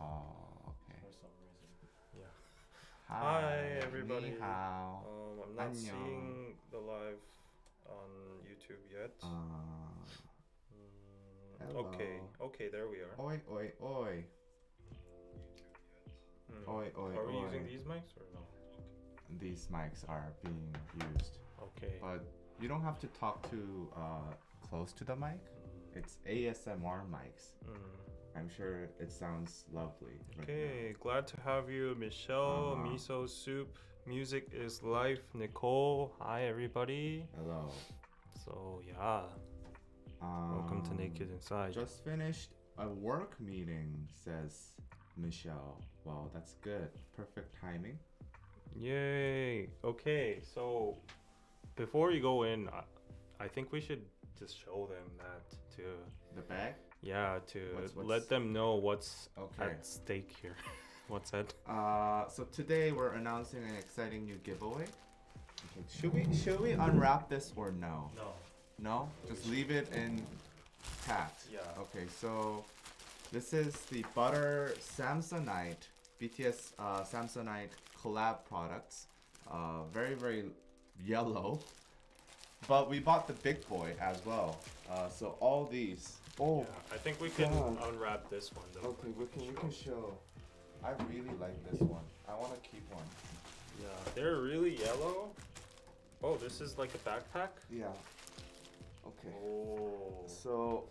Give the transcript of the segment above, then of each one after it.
Okay. for some reason. Yeah. Hi Hi, everybody. ni hao. I'm not 안녕. seeing the live on YouTube yet. Okay, Hello. okay, there we are. Oi, oi, oi. Oi, oi, Are we using oi. these mics or no? These mics are being used, Okay. but you don't have to talk too close to the mic. It's ASMR mics. I'm sure it sounds lovely. Okay, glad to have you, Michelle, Miso Soup. Music is life, Nicole. Hi, everybody. Hello. So, yeah. Welcome to Naked Inside. Just finished a work meeting, says Michelle. Well, that's good. Perfect timing. Yay. Okay, so before you go in, I think we should just show them that to The bag? yeah, to What's- let them know what's Okay. at stake here. What's that? So today we're announcing an exciting new giveaway. Okay. Should we unwrap this or no? No. No? Just leave it intact. Yeah. Okay, so this is the Butter Samsonite BTS Samsonite collab products. Very, very yellow. But we bought the big boy as well. So all these. Oh, Yeah, I think we can unwrap this one though. okay, we can show. I really like this one. I want to keep one. Yeah, they're really yellow. Oh, this is like a backpack? Yeah. Okay. Oh. So,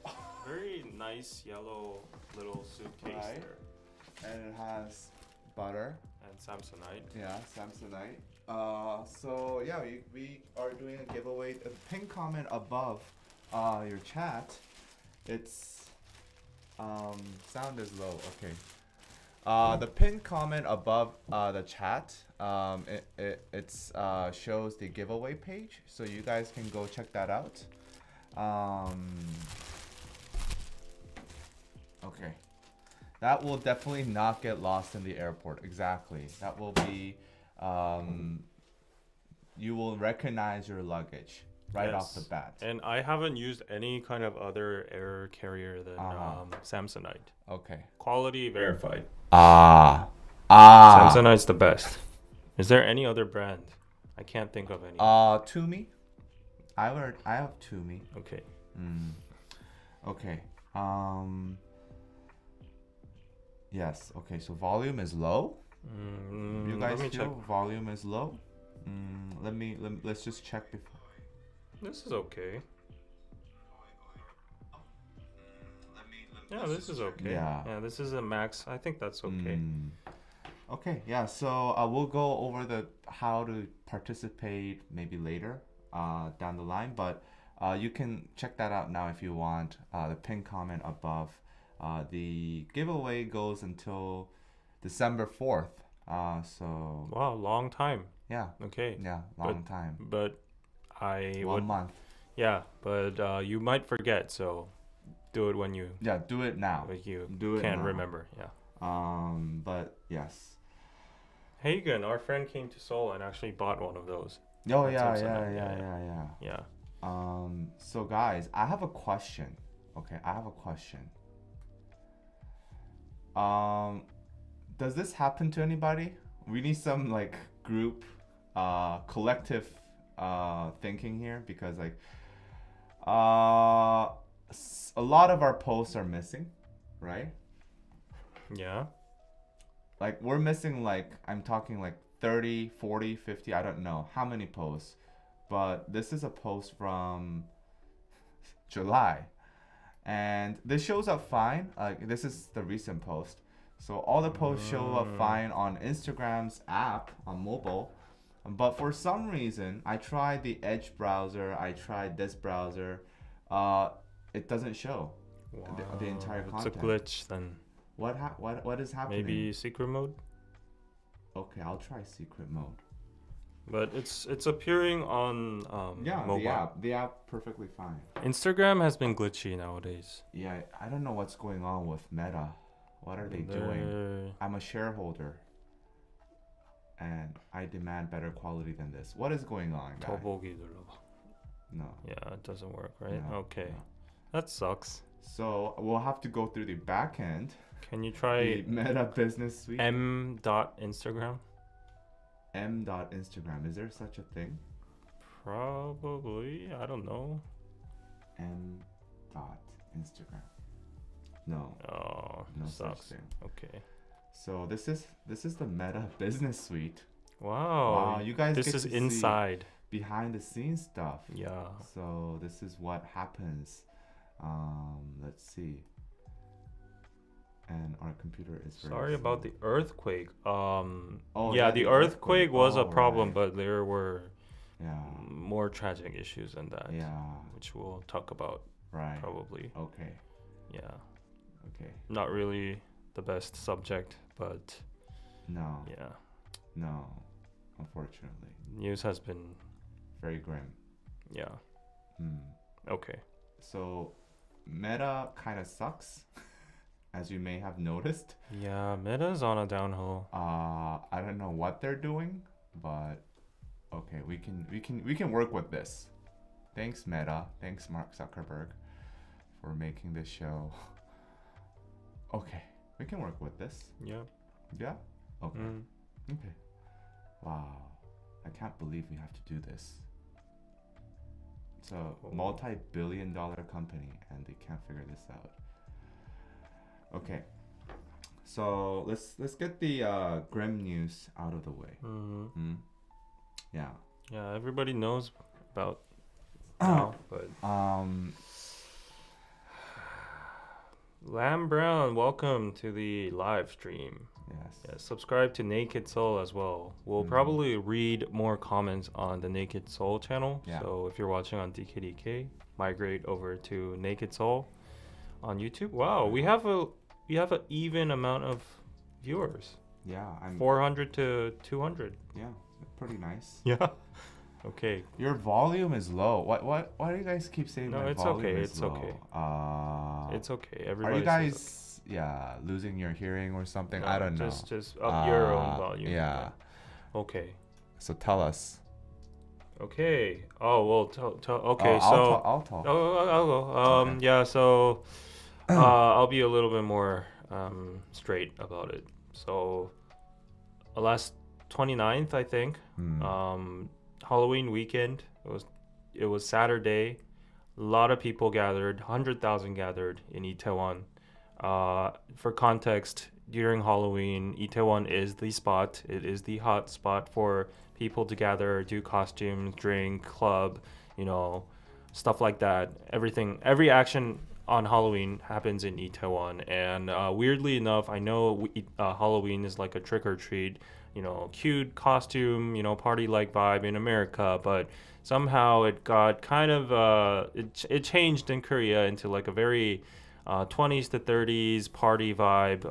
Very nice yellow little suitcase Right. there. and it has butter. And Samsonite. Yeah, Samsonite. So yeah, we are doing a giveaway. The pin comment above your chat. It's sound is low. Okay. The pinned comment above the chat, it's shows the giveaway page, so you guys can go check that out. Okay, that will definitely not get lost in the airport. Exactly, that will be. You will recognize your luggage right off the Yes. bat. And I haven't used any kind of other air carrier than Samsonite. Okay. Quality verified. Samsonite. Samsonite's the best. Is there any other brand? I can't think of any. Toomey. I have Toomey. Okay. Okay. Yes. Okay. So volume is low. You guys let me feel check. volume is low? Let's just check before. This is okay. Yeah, this is okay. Yeah. This is a max. I think that's okay. Okay. Yeah. So we'll go over the how to participate maybe later down the line, but you can check that out now if you want. The pin comment above. The giveaway goes until December 4th. So Wow, long time. yeah. Okay. Yeah, long time. But I 1 month. Yeah, but you might forget, so do it when you Yeah, do it now. Do it can't now. remember. Yeah. But yes. Hagen, our friend, came to Seoul and actually bought one of those. Oh That's yeah, Samsonite. yeah. Yeah. So guys, I have a question. Okay, I have a question. Does this happen to anybody? We need some like group, collective, thinking here because like, a lot of our posts are missing, right? Yeah. Like we're missing like I'm talking like 30, 40, 50, I don't know how many posts. But this is a post from July. And this shows up fine. Like this is the recent post. So all the posts show up fine on Instagram's app on mobile. But for some reason, I tried the Edge browser, I tried this browser. It doesn't show the entire content. It's a glitch then. What is happening? Maybe secret mode? Okay, I'll try secret mode. But it's appearing on mobile. The app perfectly fine. Instagram has been glitchy nowadays. Yeah, I don't know what's going on with Meta. What are they doing? I'm a shareholder. And I demand better quality than this. What is going on, guys? 더보기 눌러봐. No. Yeah, it doesn't work, right? No, Okay. no. That sucks. So we'll have to go through the back end. Can you try The Meta Business Suite. m.instagram? M.Instagram. Is there such a thing? Probably. I don't know. M.Instagram. No. Oh, No sucks. such thing. Okay. So this is the Meta Business Suite. Wow. Wow, you guys This get is to see inside. behind the scenes stuff. Yeah. So this is what happens. Let's see. And our computer is very Sorry about slow. the earthquake. Oh, yeah, the the earthquake was a Oh, problem, right. but there were Yeah. more tragic issues than that, Yeah. which we'll talk about Right. probably. Okay. Yeah. Okay. Not really the best subject, but No. yeah. No. Unfortunately. News has been, Very grim. yeah. Hmm. Okay. So Meta kind of sucks, as you may have noticed. Yeah, Meta's on a downhill. I don't know what they're doing, but okay, we can work with this. Thanks Meta. Thanks Mark Zuckerberg for making this show. Okay, we can work with this. Yeah. Yeah? Okay. Mm. Okay. Wow. I can't believe we have to do this. It's a Oh. multi-billion-dollar company and they can't figure this out. Okay. So let's get the grim news out of the way. Mm-hmm. Hmm? Yeah. Yeah, everybody knows about now, but Lamb Brown, welcome to the live stream. yes. Yeah, subscribe to Naked Soul as well. We'll Mhm. probably read more comments on the Naked Soul channel. Yeah. So if you're watching on DKDK, migrate over to Naked Soul on YouTube. Wow, we have an even amount of viewers. Yeah, I'm 400 to 200. yeah, pretty nice. Yeah. Okay. Your volume is low. Why do you guys keep saying No, my it's volume okay, is it's low? okay. It's okay. Are Everybody you says guys losing your hearing or something? okay. I No, don't know. Just up your own volume. Yeah. Okay. So tell us. Okay. Oh well. Okay. I'll talk. Oh, I'll go. Okay. Yeah. So, I'll be a little bit more straight about it. So, last 29th, I think. Hmm. Halloween weekend. It was Saturday. A lot of people gathered. 100,000 gathered in Itaewon. For context, during Halloween, Itaewon is the spot. It is the hot spot for people to gather, do costumes, drink, club, stuff like that. Every action on Halloween happens in Itaewon. And weirdly enough, I know Halloween is like a trick or treat, cute costume, party-like vibe in America, but somehow it got kind of it changed in Korea into like a very 20s to 30s party vibe,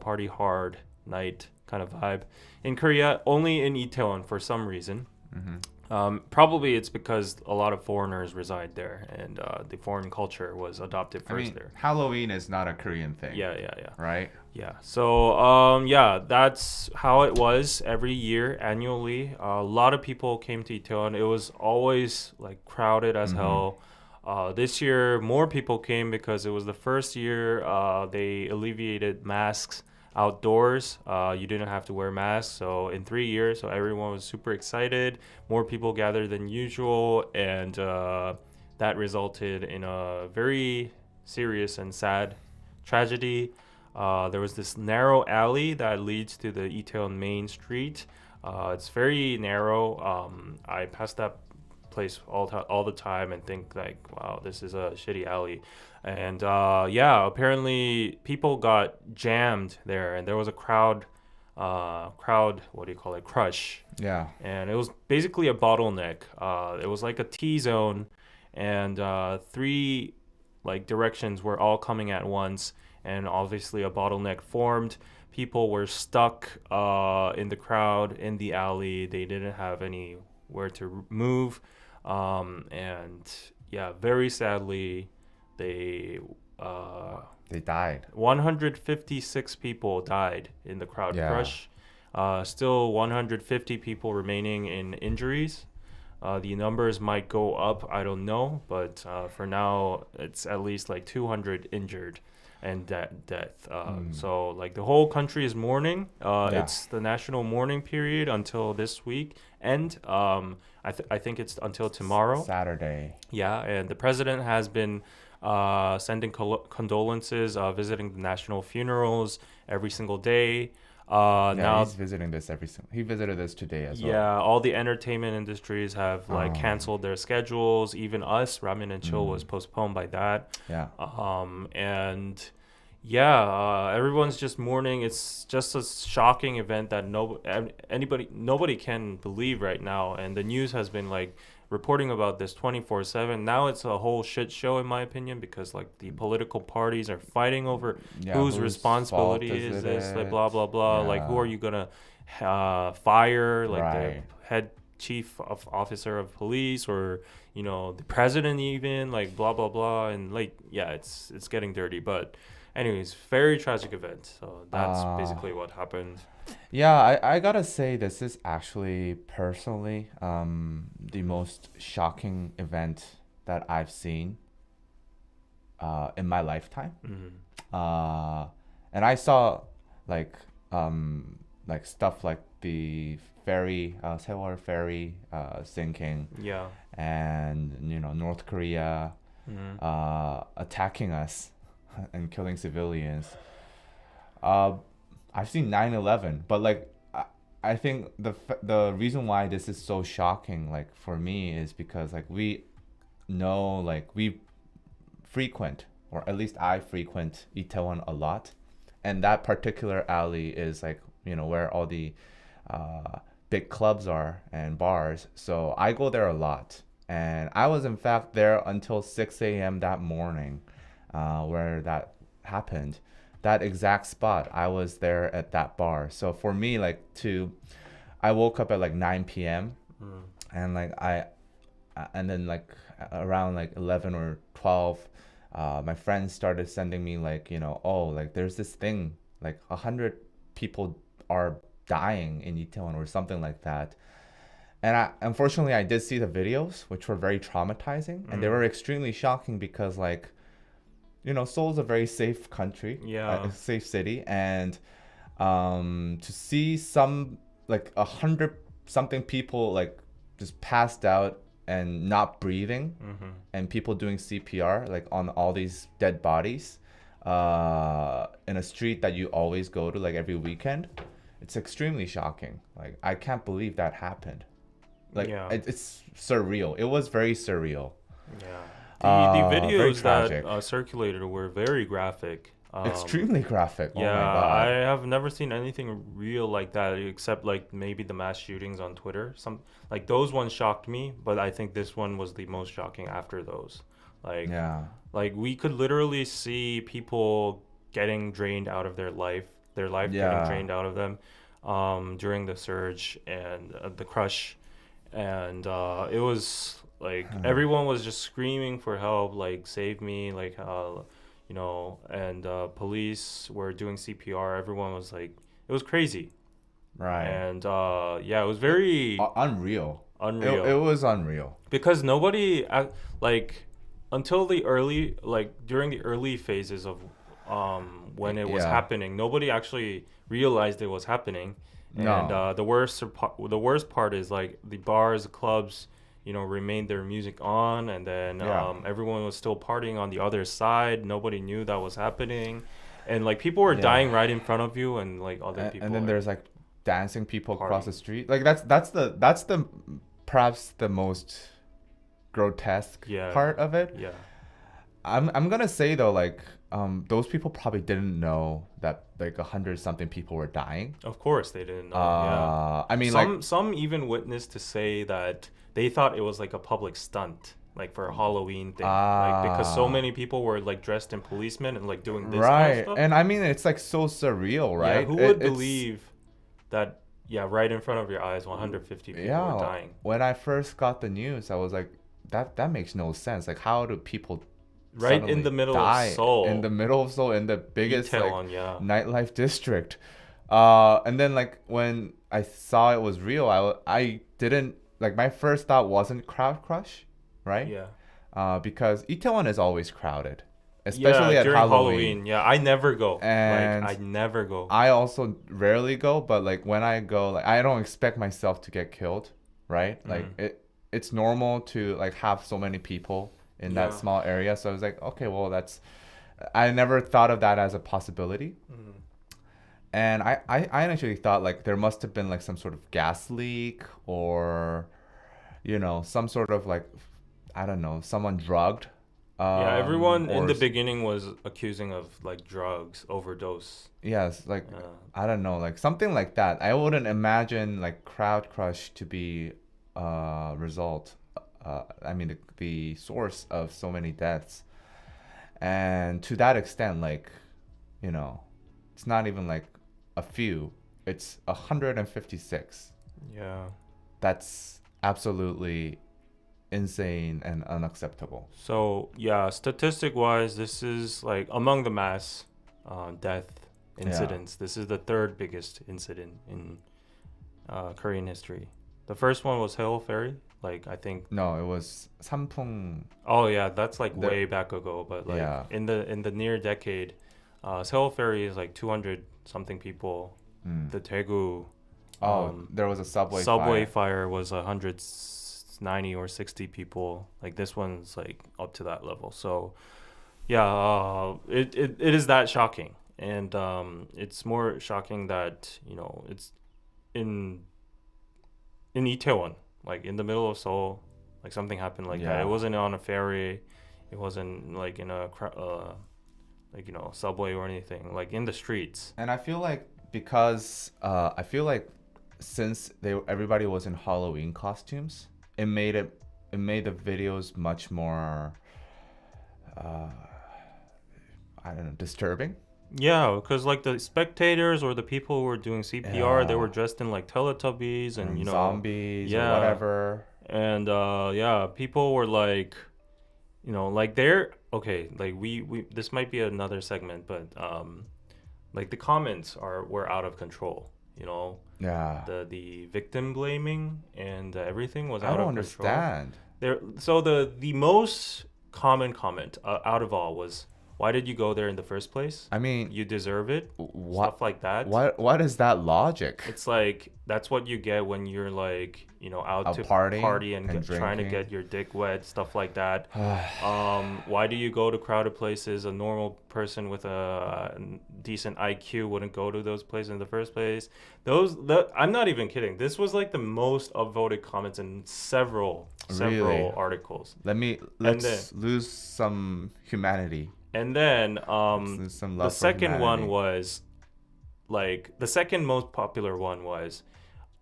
party hard night kind of vibe. In Korea, only in Itaewon for some reason. Probably it's because a lot of foreigners reside there, and the foreign culture was adopted first there. Halloween is not a Korean thing. Yeah. Right? Yeah. So, that's how it was every year, annually. A lot of people came to Itaewon. It was always like crowded as hell. This year, more people came because it was the first year they alleviated masks outdoors. You didn't have to wear masks. So in 3 years, so everyone was super excited. More people gathered than usual, and that resulted in a very serious and sad tragedy. There was this narrow alley that leads to the Itaewon main street. It's very narrow. I pass that place all the time and think like, wow, this is a shitty alley. And apparently people got jammed there, and there was a crowd, what do you call it, crush. Yeah. And it was basically a bottleneck. It was like a T-zone, and 3 like directions were all coming at once, and obviously a bottleneck formed. People were stuck in the crowd in the alley. They didn't have anywhere to move, and very sadly, they died. 156 people died in the crowd crush. Still 150 people remaining in injuries. The numbers might go up, I don't know, but for now, it's at least like 200 injured and death. So like the whole country is mourning. Yeah. It's the national mourning period until this week, and I think it's until tomorrow. Saturday. Yeah, and the president has been sending condolences, visiting the national funerals every single day. Now He's visiting this he visited this today as well. yeah, all the entertainment industries have like canceled their schedules. Even us, Ramen and Chill was postponed by that. Yeah. And yeah, everyone's just mourning. It's just a shocking event that nobody can believe right now. And the news has been like reporting about this 24/7. Now it's a whole shit show in my opinion, because like the political parties are fighting over whose responsibility is this, like blah blah blah. Like who are you gonna fire? Like the head chief of officer of police, or the president, even, like blah blah blah. And like it's getting dirty. But anyways, very tragic event. So that's basically what happened. Yeah, I gotta say this is actually personally the most shocking event that I've seen in my lifetime. And I saw like stuff like the ferry, Sewol ferry sinking. Yeah. And North Korea attacking us and killing civilians. I've seen 9/11, but like I think the reason why this is so shocking, like for me, is because like we know, like we frequent, or at least I frequent Itaewon a lot, and that particular alley is like where all the big clubs are and bars. So I go there a lot, and I was in fact there until 6 a.m. that morning, where that happened. That exact spot, I was there at that bar. So for me, I woke up at like 9 p.m. And and then like around like 11 or 12, my friends started sending me like, oh, like there's this thing, like 100 people are dying in Itaewon or something like that. And unfortunately, I did see the videos, which were very traumatizing, and they were extremely shocking because like, Seoul's a very safe country, a safe city, and to see some like 100 something people like just passed out and not breathing, and people doing CPR like on all these dead bodies in a street that you always go to like every weekend, it's extremely shocking. Like I can't believe that happened. Like it's surreal. It was very surreal. Yeah. The videos that circulated were very graphic. Extremely graphic. Yeah, oh my God. I have never seen anything real like that, except like maybe the mass shootings on Twitter. Some like those ones shocked me, but I think this one was the most shocking after those. Like we could literally see people getting drained out of their life getting drained out of them during the surge and the crush, and it was like everyone was just screaming for help, like save me, like and police were doing CPR. Everyone was like, it was crazy, right? And it was very unreal. It was unreal because nobody like until during the early phases of when it was happening, nobody actually realized it was happening. And the worst part is like the bars, the clubs, remained their music on, and then everyone was still partying on the other side. Nobody knew that was happening, and like people were dying right in front of you, and like other people. And then there's like dancing people across the street. Like that's the perhaps the most grotesque part of it. Yeah. I'm gonna say though, like those people probably didn't know that like 100 something people were dying. Of course they didn't know. I mean, some even witnessed to say that they thought it was like a public stunt, like for a Halloween thing, like because so many people were like dressed in policemen and like doing this kind of stuff. And I mean, it's like so surreal, right? Yeah, who would believe that? Yeah, right in front of your eyes, 150 people were dying. When I first got the news, I was like, that makes no sense. Like, how do people right in the middle of Seoul, in the biggest nightlife district? And then like when I saw it was real, I didn't like my first thought wasn't crowd crush, right? Yeah. Because Itaewon is always crowded, especially Yeah, at during Halloween. Halloween. Yeah, I never go. Like, And I never go. I also rarely go, but like when I go, like I don't expect myself to get killed, right? Like Mm. it's normal to like have so many people in that Yeah. small area. So I was like, okay, well that's I never thought of that as a possibility. Mm. And I initially thought like there must have been like some sort of gas leak or some sort of like I don't know, someone drugged Yeah, everyone in or the beginning was accusing of like drugs overdose. yes, like Uh, I don't know, like something like that. I wouldn't imagine like crowd crush to be result I mean the source of so many deaths. And to that extent, like, it's not even like a few, it's 156. yeah. That's absolutely insane and unacceptable. So yeah, statistic wise, this is like among the mass death incidents. This is the third biggest incident in Korean history. The first one was Seoul Ferry. Like I think. No, it was Samphung. Oh yeah, that's like There- way back ago. But like Yeah. in the near decade, Seoul Ferry is like 200 something people. Mm. The Daegu Oh, there was a subway subway fire. fire was 190 or 60 people. Like this one's like up to that level. So yeah, it is that shocking, and it's more shocking that it's in Itaewon, like in the middle of Seoul, like something happened like that. Yeah. It wasn't on a ferry, it wasn't like in a subway or anything, like in the streets. And I feel like because I feel like since everybody was in Halloween costumes, it made the videos much more I don't know, disturbing. Yeah, because like the spectators or the people who were doing CPR, they Yeah. were dressed in like Teletubbies and Zombies or yeah. whatever. And yeah, people were like, like they're okay. Like we this might be another segment, but like the comments were out of control. Yeah. The victim blaming and everything was I out don't of control. understand. So the most common comment out of all was, "Why did you go there in the first place? I mean, You deserve it." what Stuff like that. what is that logic? It's like that's what you get when you're like out Out to partying party and and trying to drinking. get your dick wet, stuff like that. Why do you go to crowded places? A normal person with a decent IQ wouldn't go to those places in the first place. I'm not even kidding. This was like the most upvoted comments in several Really? articles. Let's lose some humanity. And then Let's lose some the love for second one humanity. was like the second most popular one was,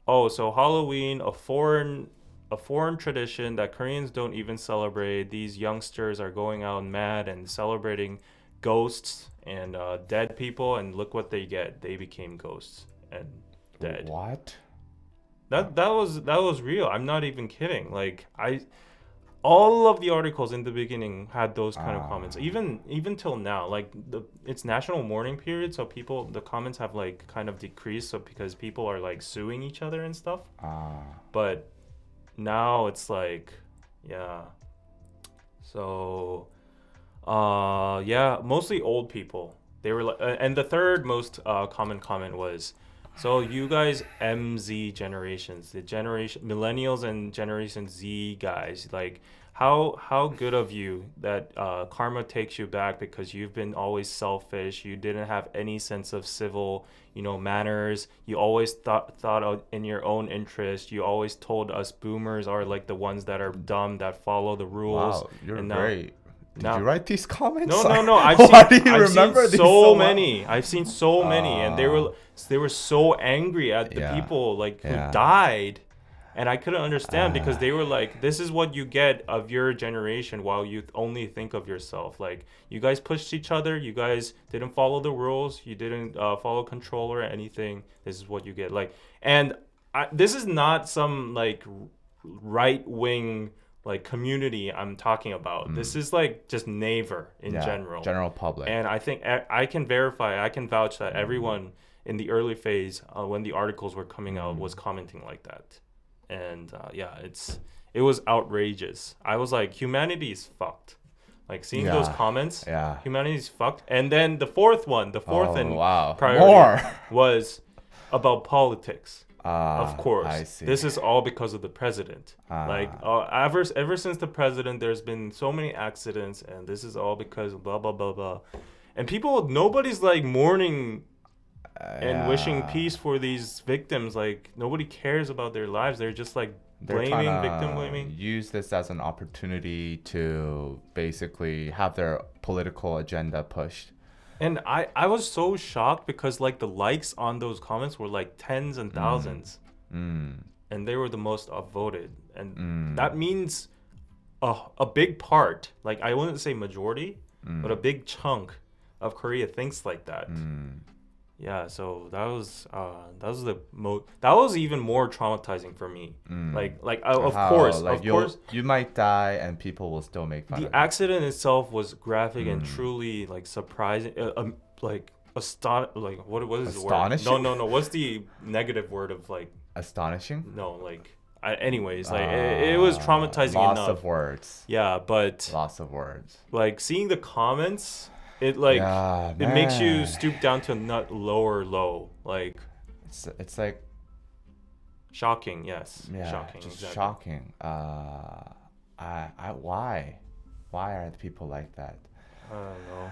oh, so Halloween, a foreign tradition that Koreans don't even celebrate. These youngsters are going out mad and celebrating ghosts and dead people, and look what they get. They became ghosts and dead. What? That was real. I'm not even kidding. Like all of the articles in the beginning had those kind of comments. Even till now, like it's national mourning period, so the comments have like kind of decreased, so because people are like suing each other and stuff. But now it's like, yeah. So yeah, mostly old people. They were like, and the third most common comment was, so you guys MZ generations, the generation millennials and Generation Z guys, like how good of you that karma takes you back because you've been always selfish. You didn't have any sense of civil, manners. You always thought in your own interest. You always told us boomers are like the ones that are dumb, that follow the rules. Wow, you're and now, great. Did now- you write these comments? No. Why do you remember seen these so well? many. I've seen so many, and they were so angry at the Yeah. people like Yeah. who died, and I couldn't understand because they were like, "This is what you get of your generation while you only think of yourself. Like you guys pushed each other. You guys didn't follow the rules. You didn't follow control or anything. This is what you get." Like, and this is not some like right wing like community I'm talking about. This is like just neighbor in general public. And I think I can vouch that everyone in the early phase when the articles were coming out was commenting like that. and it was outrageous. I was like, humanity is fucked. Like seeing those Yeah. comments, Yeah. humanity's fucked. And then the fourth Oh, and wow. priority More. was about politics. Of Ah, course, I see. this is all because of the president. Like Ah. ever since the president, there's been so many accidents, and this is all because of blah blah blah blah. And nobody's like mourning and wishing Yeah. peace for these victims. Like nobody cares about their lives. They're just like They're trying victim to blaming. use this as an opportunity to basically have their political agenda pushed. And I was so shocked because like the likes on those comments were like tens and thousands, Mm. and they were the most upvoted, and Mm. that means a big part, like I wouldn't say majority, but a big chunk of Korea thinks like that. Mm. Yeah, so that was that was even more traumatizing for me. Mm. Of How, course, like you might die and people will still make fun the of you. accident itself was graphic and truly like surprising, like like what is the word? Astonishing? No. What's the negative word of like Astonishing. no like? Anyways, like it was traumatizing Loss enough. of words. Yeah, but Loss of words. like seeing the comments, it like Yeah, it makes you man. stoop down to a nut lower low, like It's like, shocking. Yes, yeah, shocking. just Exactly. shocking. Why are the people like that? I don't know.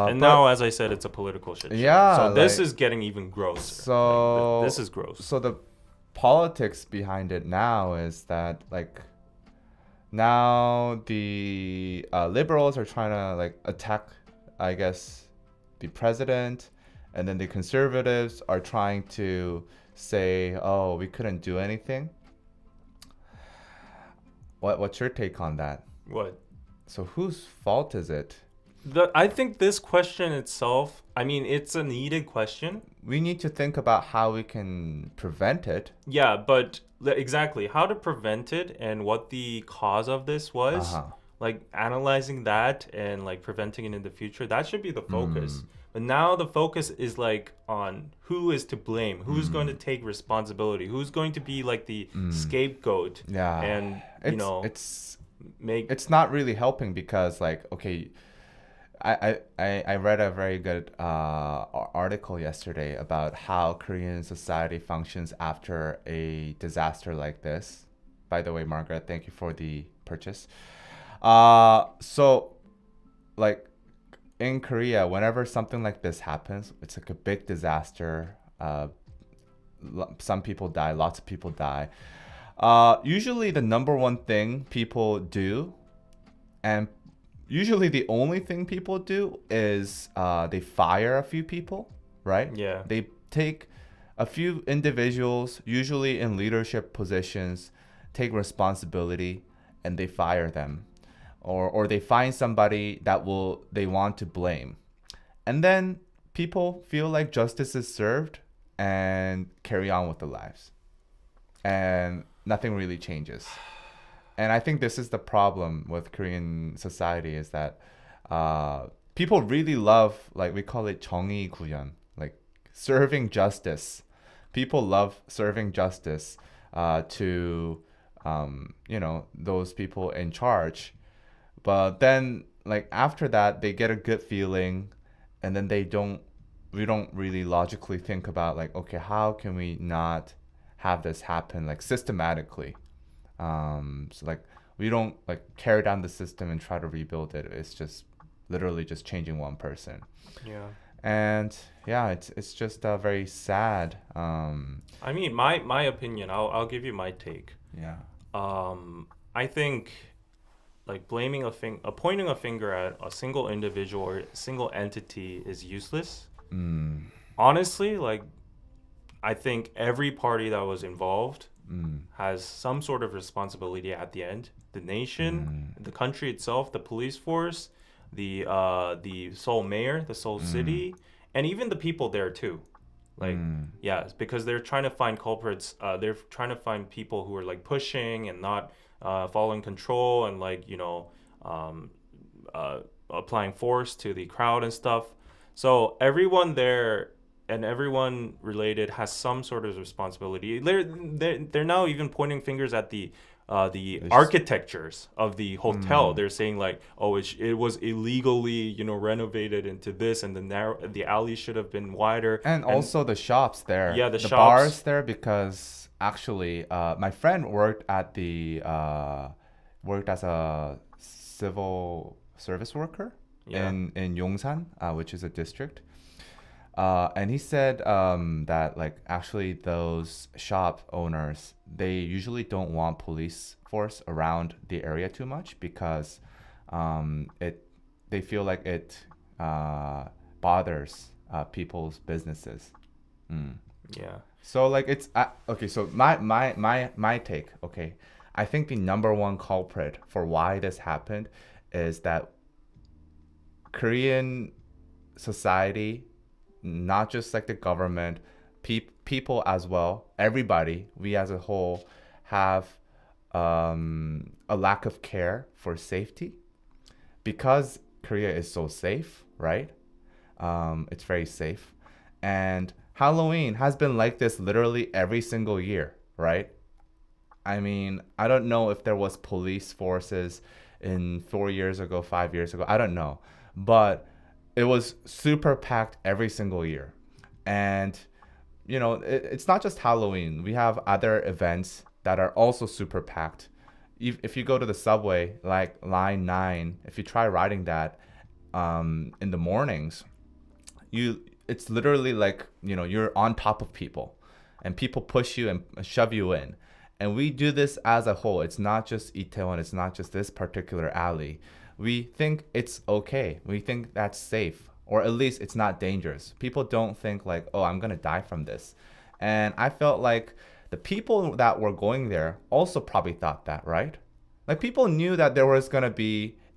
And But- now, as I said, it's a political shit show. Yeah, So this like- is getting even grosser. So This is gross. So the politics behind it now is that like now the liberals are trying to like attack, I guess, the president, and then the conservatives are trying to say, oh, we couldn't do anything. What's your take on that? What? So whose fault is it? I think this question itself, I mean, it's a needed question. We need to think about how we can prevent it. Yeah, but exactly how to prevent it and what the cause of this was. Uh-huh. Like analyzing that and like preventing it in the future, that should be the Mm. focus. But now the focus is like on who is to blame, who's going to take responsibility, who's going to be like the scapegoat. Yeah. And it's make it's not really helping because like okay, I read a very good article yesterday about how Korean society functions after a disaster like this. By the way, Margaret, thank you for the purchase. So like in Korea, whenever something like this happens, it's like a big disaster. Some people die, lots of people die. Usually the number one thing people do, and usually the only thing people do, is they fire a few people, right? Yeah. They take a few individuals, usually in leadership positions, take responsibility, and they fire them. Or they find somebody that they want to blame. And then people feel like justice is served and carry on with their lives. And nothing really changes. And I think this is the problem with Korean society is that people really love, like we call it 정의 구현, like serving justice. People love serving justice to, those people in charge. But then, like after that, they get a good feeling, and then we don't really logically think about like, okay, how can we not have this happen like systematically? So like we don't like carry down the system and try to rebuild it. It's just literally just changing one person. Yeah. And yeah, it's just very sad. I mean, my opinion, I'll give you my take. Yeah. I think like pointing a finger at a single individual or a single entity is useless. Honestly, like I think every party that was involved has some sort of responsibility at the end. The nation, the country itself, the police force, the Seoul mayor, the Seoul city, and even the people there too. Like, yeah, it's because they're trying to find culprits. They're trying to find people who are like pushing and not following control and like, applying force to the crowd and stuff. So everyone there and everyone related has some sort of responsibility. They're now even pointing fingers at the It's- architectures of the hotel. Hmm. They're saying like, oh, it was illegally, renovated into this, and the alley should have been wider. And also the shops there, yeah, the the shops. bars there, because actually, my friend worked as a civil service worker Yeah. in Yongsan, which is a district. And he said that like actually those shop owners, they usually don't want police force around the area too much because it they feel like it bothers people's businesses. Mm. Yeah. So like it's okay. So my take. Okay, I think the number one culprit for why this happened is that Korean society, not just like the government, people as well, everybody, we as a whole, have a lack of care for safety because Korea is so safe, right? It's very safe, and Halloween has been like this literally every single year, right? I mean, I don't know if there was police forces in 4 years ago, 5 years ago. I don't know, but it was super packed every single year, and it's not just Halloween. We have other events that are also super packed. If you go to the subway, like line 9, if you try riding that in the mornings, it's literally like you're on top of people, and people push you and shove you in. And we do this as a whole. It's not just Itaewon. It's not just this particular alley. We think it's okay. We think that's safe, or at least it's not dangerous. People don't think like, oh, I'm gonna die from this. And I felt like the people that were going there also probably thought that, right? Like people knew that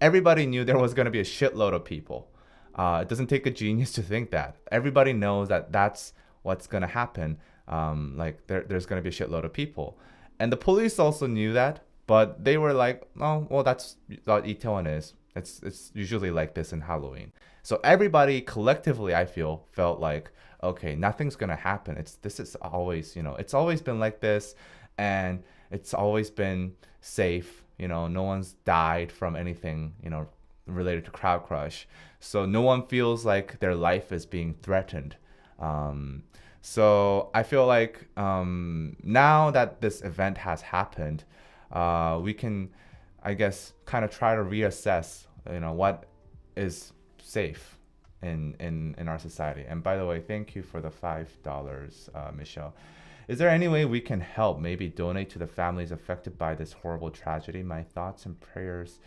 everybody knew there was gonna be a shitload of people. It doesn't take a genius to think that. Everybody knows that that's what's gonna happen. Like there's gonna be a shitload of people, and the police also knew that, but they were like, oh, well, that's what Itaewon is. It's usually like this in Halloween. So everybody collectively, I felt like, okay, nothing's gonna happen. This is always, it's always been like this, and it's always been safe. No one's died from anything, related to crowd crush. So no one feels like their life is being threatened. So I feel like now that this event has happened, we can, I guess, kind of try to reassess, what is safe in our society. And by the way, thank you for the $5, Michelle. Is there any way we can help? Maybe donate to the families affected by this horrible tragedy. My thoughts and prayers,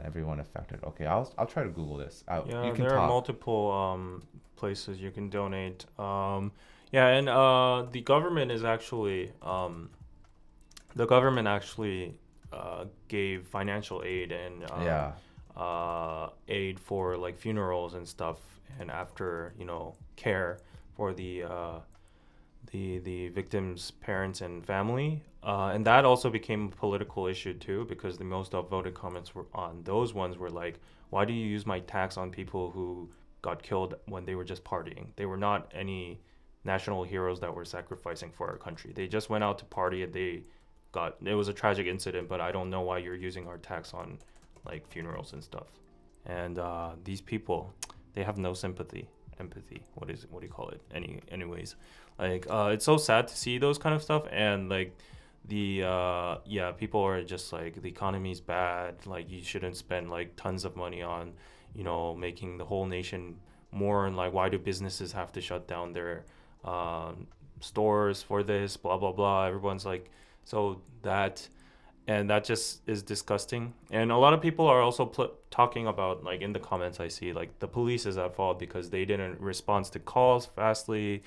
everyone affected. Okay, I'll try to Google this. Yeah, You can there are talk. multiple places you can donate. Yeah, and the government actually gave financial aid and Yeah. aid for like funerals and stuff, and after care for the victims' parents and family. And that also became a political issue too, because the most upvoted comments were on those ones were like, why do you use my tax on people who got killed when they were just partying? They were not any national heroes that were sacrificing for our country. They just went out to party and it was a tragic incident, but I don't know why you're using our tax on like funerals and stuff. And these people, they have no empathy. What do you call it? Anyways, like it's so sad to see those kind of stuff, and like people are just like, the economy's bad, like you shouldn't spend like tons of money on making the whole nation more, and like why do businesses have to shut down their stores for this, blah blah blah. Everyone's like, so that and that just is disgusting. And a lot of people are also talking about, like in the comments I see, like the police is at fault because they didn't respond to calls fastly.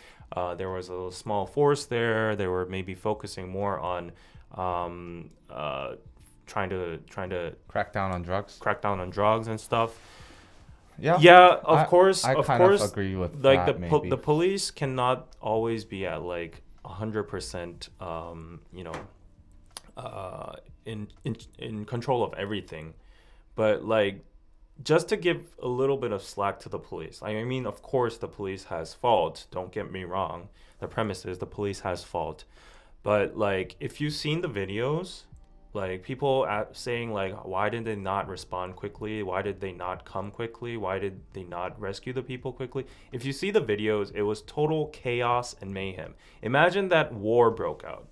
There was a small force there. They were maybe focusing more on trying to Crack down on drugs. and stuff. Yeah. Yeah, of course, I of kind of course. agree with Like that, maybe. the police cannot always be at like 100%, in control of everything, but like just to give a little bit of slack to the police. I mean, of course, the police has fault. Don't get me wrong. The premise is the police has fault. But like, if you've seen the videos, like people saying like, why did they not respond quickly? Why did they not come quickly? Why did they not rescue the people quickly? If you see the videos, it was total chaos and mayhem. Imagine that war broke out.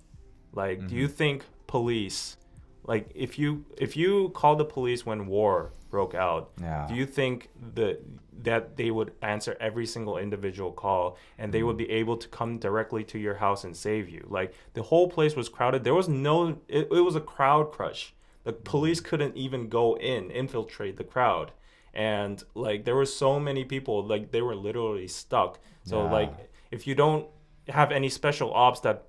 Like, do you think police, like if you call the police when war broke out, Yeah. do you think that they would answer every single individual call and they would be able to come directly to your house and save you? Like the whole place was crowded. There was no it was a crowd crush. The police couldn't even go infiltrate the crowd. And like there were so many people, like they were literally stuck. So Yeah. like if you don't have any special ops that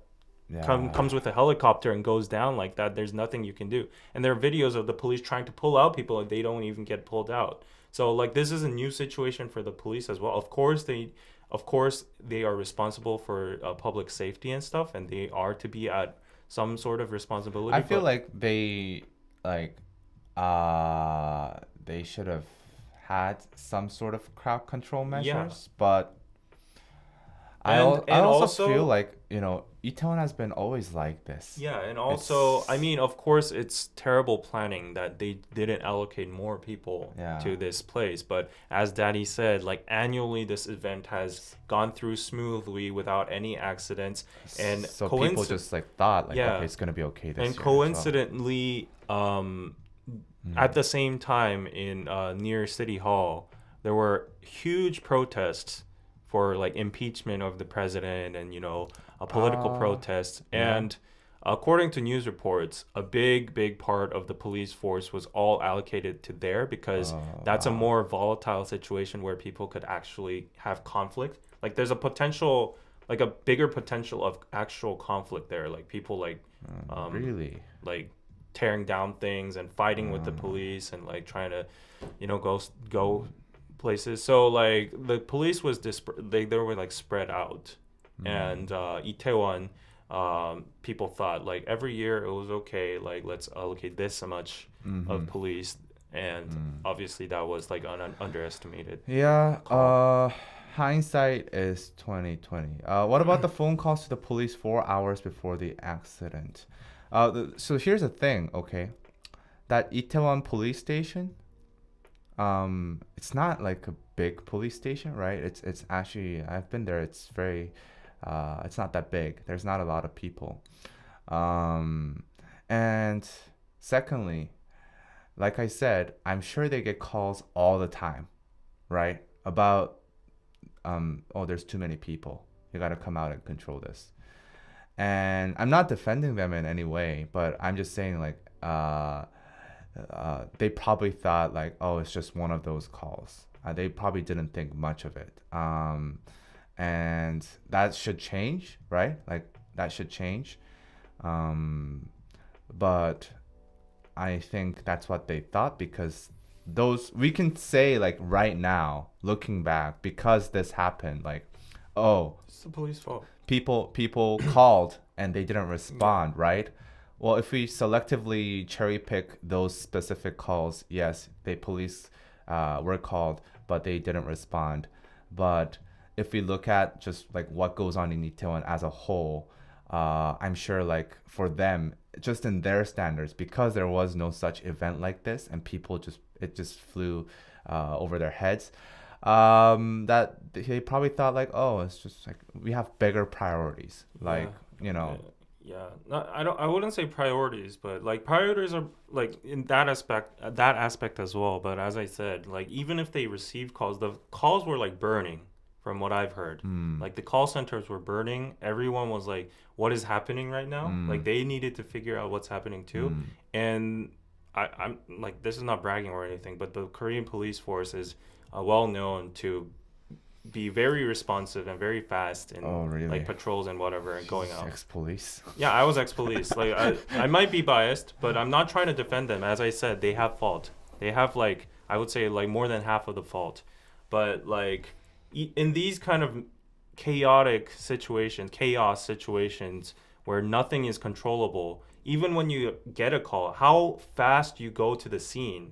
Yeah. comes with a helicopter and goes down like that, there's nothing you can do. And there are videos of the police trying to pull out people and they don't even get pulled out. So like this is a new situation for the police as well. Of course they are responsible for public safety and stuff, and they are to be at some sort of responsibility. I feel but like like they should have had some sort of crowd control measures, but I and also also feel like, Itaewon has been always like this. yeah, and also, It's I mean, of course, it's terrible planning that they didn't allocate more people Yeah. to this place. But as Daddy said, like annually, this event has gone through smoothly without any accidents. And so people just like thought like, Yeah. okay, it's gonna be okay this and year as well. coincidentally, at the same time in near City Hall, there were huge protests for like impeachment of the president and a political protest. yeah. And according to news reports, a big part of the police force was all allocated to there because that's a more volatile situation where people could actually have conflict. Like there's a potential, like a bigger potential of actual conflict there, like people Really? like tearing down things and fighting with the police and like trying to go places. So like the police was they were like spread out. And Itaewon, people thought like every year it was okay, like let's allocate this much of police, and obviously that was like underestimated. Yeah. Hindsight is 2020. What about the phone calls to the police 4 hours before the accident? So here's the thing, okay? That Itaewon police station, it's not like a big police station, right? It's actually, I've been there. It's very, it's not that big. There's not a lot of people. And secondly, like I said, I'm sure they get calls all the time, right? About, oh, there's too many people. You got to come out and control this. And I'm not defending them in any way, but I'm just saying like, they probably thought like, oh, it's just one of those calls. They probably didn't think much of it. And that should change, right? Like that should change. But I think that's what they thought, because we can say like right now, looking back, because this happened, like, oh, It's the police fault. people called and they didn't respond, right? Well, if we selectively cherry pick those specific calls, yes, the police were called, but they didn't respond. But if we look at just like what goes on in Itaewon as a whole, I'm sure like for them, just in their standards, because there was no such event like this and it just flew over their heads, that they probably thought like, oh, it's just like we have bigger priorities, like, Yeah, I wouldn't say priorities, but like priorities are like in that aspect as well. But as I said, like even if they received calls, the calls were like burning, from what I've heard. Like the call centers were burning. Everyone was like, what is happening right now? Like they needed to figure out what's happening too. And I'm like, this is not bragging or anything, but the Korean police force is well known to be very responsive and very fast in like patrols and whatever and going out. Ex-police. Yeah, I was ex-police. Like I might be biased, but I'm not trying to defend them. As I said, they have fault. They have like, I would say like more than half of the fault. But like in these kind of chaos situations where nothing is controllable, even when you get a call, how fast you go to the scene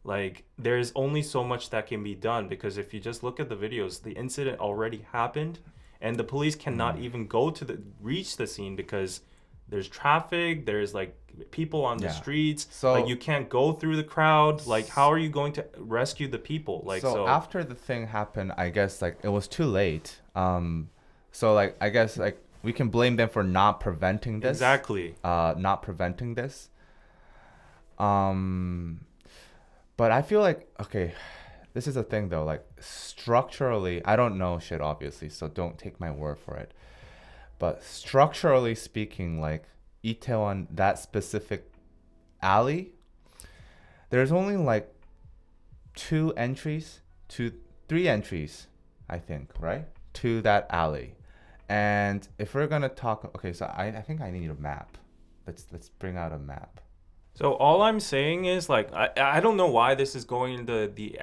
Like there's only so much that can be done because if you just look at the videos, the incident already happened and the police cannot even go to the reach the scene because there's traffic, there's like people on the Yeah. streets, like So you can't go through the crowd. Like how are you going to rescue the people? Like so so after the thing happened, I guess like it was too late. So like I guess like we can blame them for not preventing this. exactly. Not preventing this. Um, but I feel like okay, this is a thing though. Like structurally, I don't know shit obviously, so don't take my word for it. But structurally speaking, like Itaewon, that specific alley, there's only like two entries, two, three entries, I think, right? To that alley. And if we're gonna talk, okay, so I think I need a map. Let's bring out a map. So all I'm saying is like I don't know why this is going into the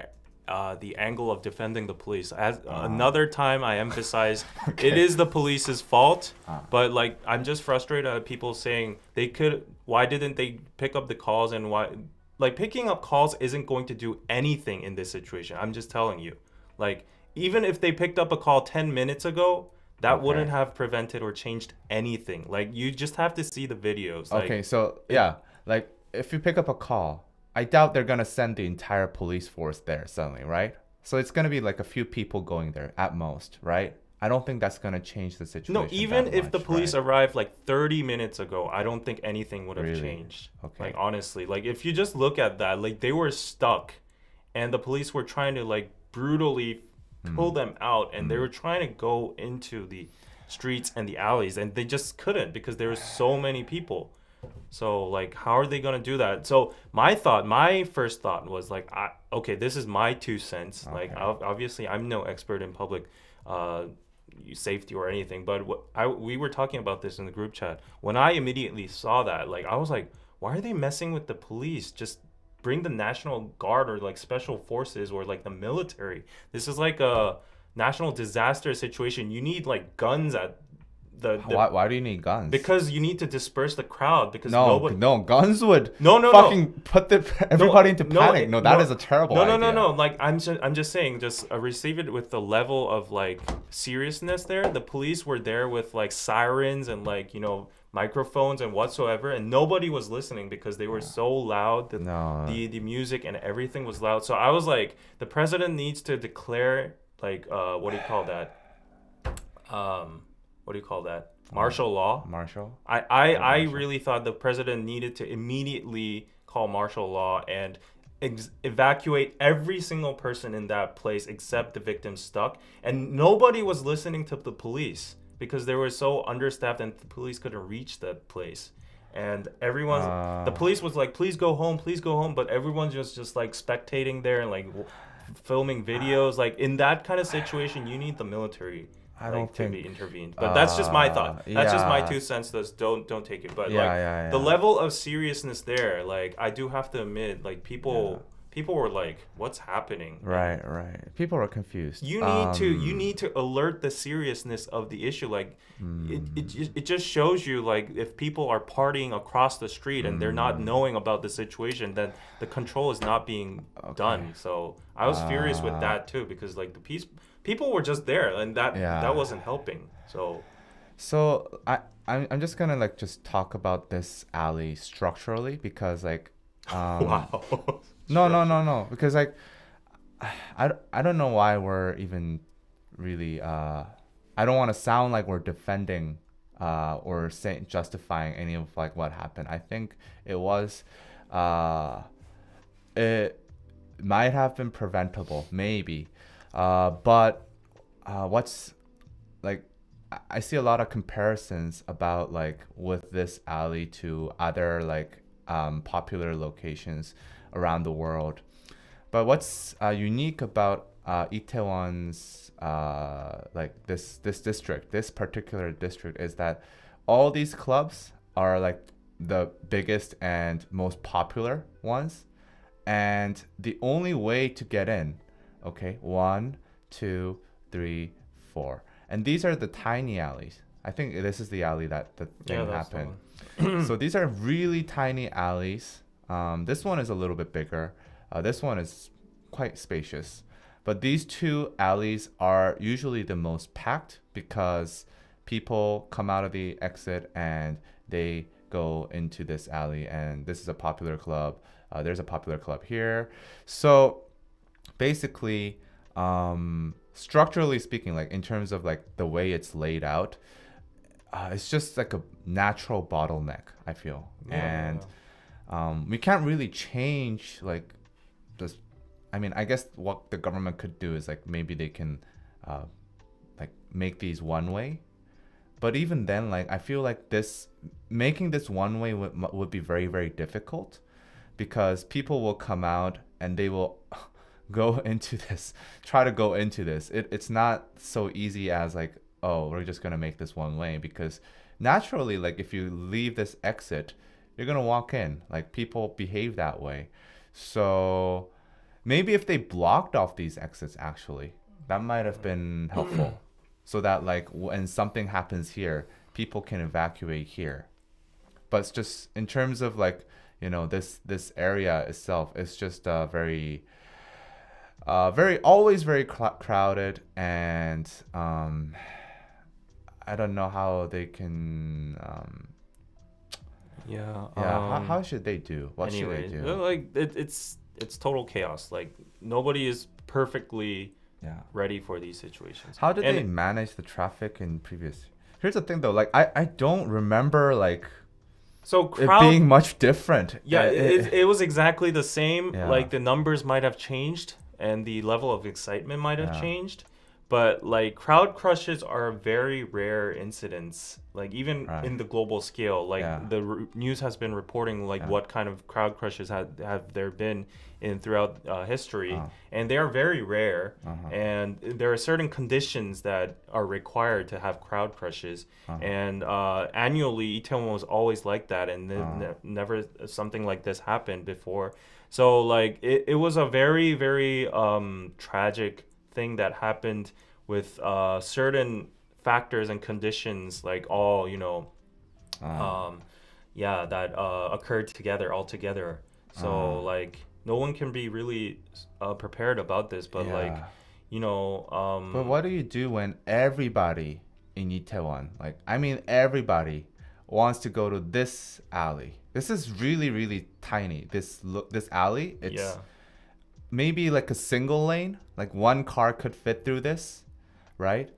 angle of defending the police. As another time I emphasize Okay. it is the police's fault, Ah. but like I'm just frustrated at people saying they could why didn't they pick up the calls and why like picking up calls isn't going to do anything in this situation. I'm just telling you. Like even if they picked up a call 10 minutes ago, that Okay. wouldn't have prevented or changed anything. Like you just have to see the videos. Like, Okay, so yeah, like if you pick up a call, I doubt they're gonna send the entire police force there suddenly, right? So it's gonna be like a few people going there at most, right? I don't think that's gonna change the situation. no, even that if the much, police right? arrived like 30 minutes ago, I don't think anything would have Really? changed. Okay. Like honestly, like if you just look at that, like they were stuck and the police were trying to like brutally pull them out and they were trying to go into the streets and the alleys and they just couldn't because there were so many people. So like how are they going to do that? So my first thought was like okay, this is my 2 cents. Like Okay. obviously I'm no expert in public uh safety or anything, but we were talking about this in the group chat. When I immediately saw that, like I was like, why are they messing with the police? Just bring the National Guard or like special forces or like the military. This is like a national disaster situation. You need like guns at the Why do you need guns? because you need to disperse the crowd because no, nobody no, guns would no fucking put everybody into no, panic. No, that no, is a terrible no, idea. no. Like I'm just saying, just receive it with the level of like seriousness there. The police were there with like sirens and like microphones and whatsoever, and nobody was listening because they were so loud. No. The music and everything was loud. So I was like, the president needs to declare like what do you call that? What do you call that? Martial law. Marshall? I Martial. really thought the president needed to immediately call martial law and evacuate every single person in that place except the victims stuck. And nobody was listening to the police because they were so understaffed and the police couldn't reach that place. And the police was like, please go home, but everyone's just like spectating there and like filming videos. Like in that kind of situation, you need the military. I Like, don't to think be intervened, but that's just my thought. That's just my yeah. 2 cents. Don't take it. But Yeah, like yeah, the yeah. level of seriousness there, like I do have to admit, like people were like, "What's happening?" Right. People are confused. You need to alert the seriousness of the issue. Like it just shows you like if people are partying across the street and they're not knowing about the situation, then the control is not being done. So I was furious with that too because like people were just there and that wasn't helping. So I'm just gonna like just talk about this alley structurally because like Wow. no because like I don't know why we're even really I don't want to sound like we're defending or justifying any of like what happened. I think it might have been preventable maybe, but what's like I see a lot of comparisons about like with this alley to other like popular locations around the world. But what's unique about Itaewon's like this district, this particular district, is that all these clubs are like the biggest and most popular ones, and the only way to get in, okay, 1, 2, 3, 4, and these are the tiny alleys. I think this is the alley that the thing that's the happened. So these are really tiny alleys. This one is a little bit bigger. This one is quite spacious. But these two alleys are usually the most packed because people come out of the exit and they go into this alley. And this is a popular club. There's a popular club here. So basically, structurally speaking, like in terms of like the way it's laid out, it's just like a natural bottleneck, I feel. And we can't really change like this. I mean, I guess what the government could do is like maybe they can like make these one way. But even then, like I feel like this making this one way would be very, very difficult because people will come out and they will go into this, try to go into this. It's not so easy as like, oh, we're just gonna make this one way, because naturally, like if you leave this exit, you're gonna walk in. Like people behave that way. So maybe if they blocked off these exits, actually, that might have been helpful. So that like when something happens here, people can evacuate here. But it's just in terms of like, you know, this area itself, it's just very always very crowded, and I don't know how they can how should they do? What should they do? Like it's total chaos. Like nobody is perfectly ready for these situations. How did they manage the traffic in previous? Here's the thing though, like I don't remember like it being much different. Yeah, it was exactly the same. Yeah. Like the numbers might have changed and the level of excitement might have changed, but like crowd crushes are very rare incidents. Like even in the global scale, like the news has been reporting like what kind of crowd crushes have there been in throughout history, and they are very rare. And there are certain conditions that are required to have crowd crushes. And annually, Itaewon was always like that, and never something like this happened before. So like it was a very, very tragic thing that happened with certain factors and conditions, like all, you know, that occurred together all together. So like no one can be really prepared about this, but like, you know. But what do you do when everybody in Itaewon, like I mean everybody, wants to go to this alley? This is really, really tiny. This alley, it's maybe like a single lane, like one car could fit through this, right?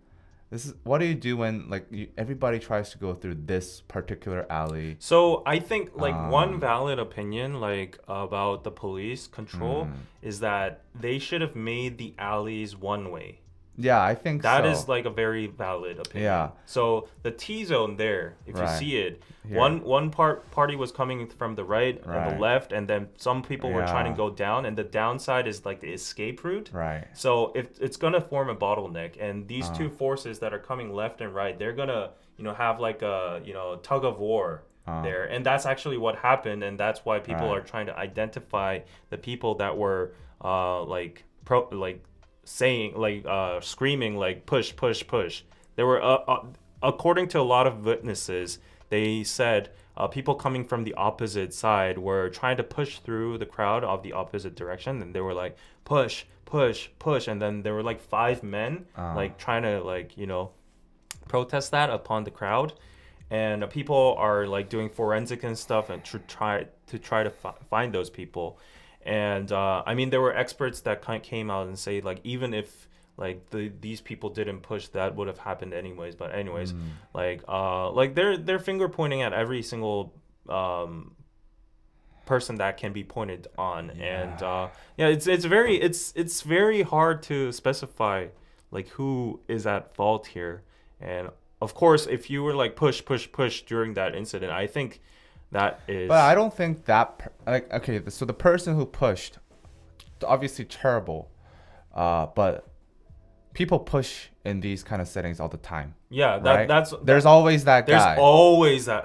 This is what do you do when like everybody tries to go through this particular alley? So I think like one valid opinion like about the police control is that they should have made the alleys one way. Yeah, I think that so. is like a very valid opinion. Yeah. So the T zone there, if you see it, one party was coming from the right and the left, and then some people were trying to go down, and the downside is like the escape route. Right. So if it's gonna form a bottleneck, and these two forces that are coming left and right, they're gonna have like a tug of war there, and that's actually what happened, and that's why people are trying to identify the people that were saying like screaming like push push push. There were according to a lot of witnesses, they said people coming from the opposite side were trying to push through the crowd of the opposite direction, and they were like push push push, and then there were like 5 men like trying to like protest that upon the crowd, and people are like doing forensic and stuff and try to find those people. And I mean, there were experts that came out and say like even if like these people didn't push, that would have happened anyways. But anyways, like they're finger pointing at every single person that can be pointed on, and it's very hard to specify like who is at fault here. And of course, if you were like push push push during that incident, I think that is. But I don't think that okay. So the person who pushed, obviously terrible, but people push in these kind of settings all the time. Yeah, right? There's always that guy.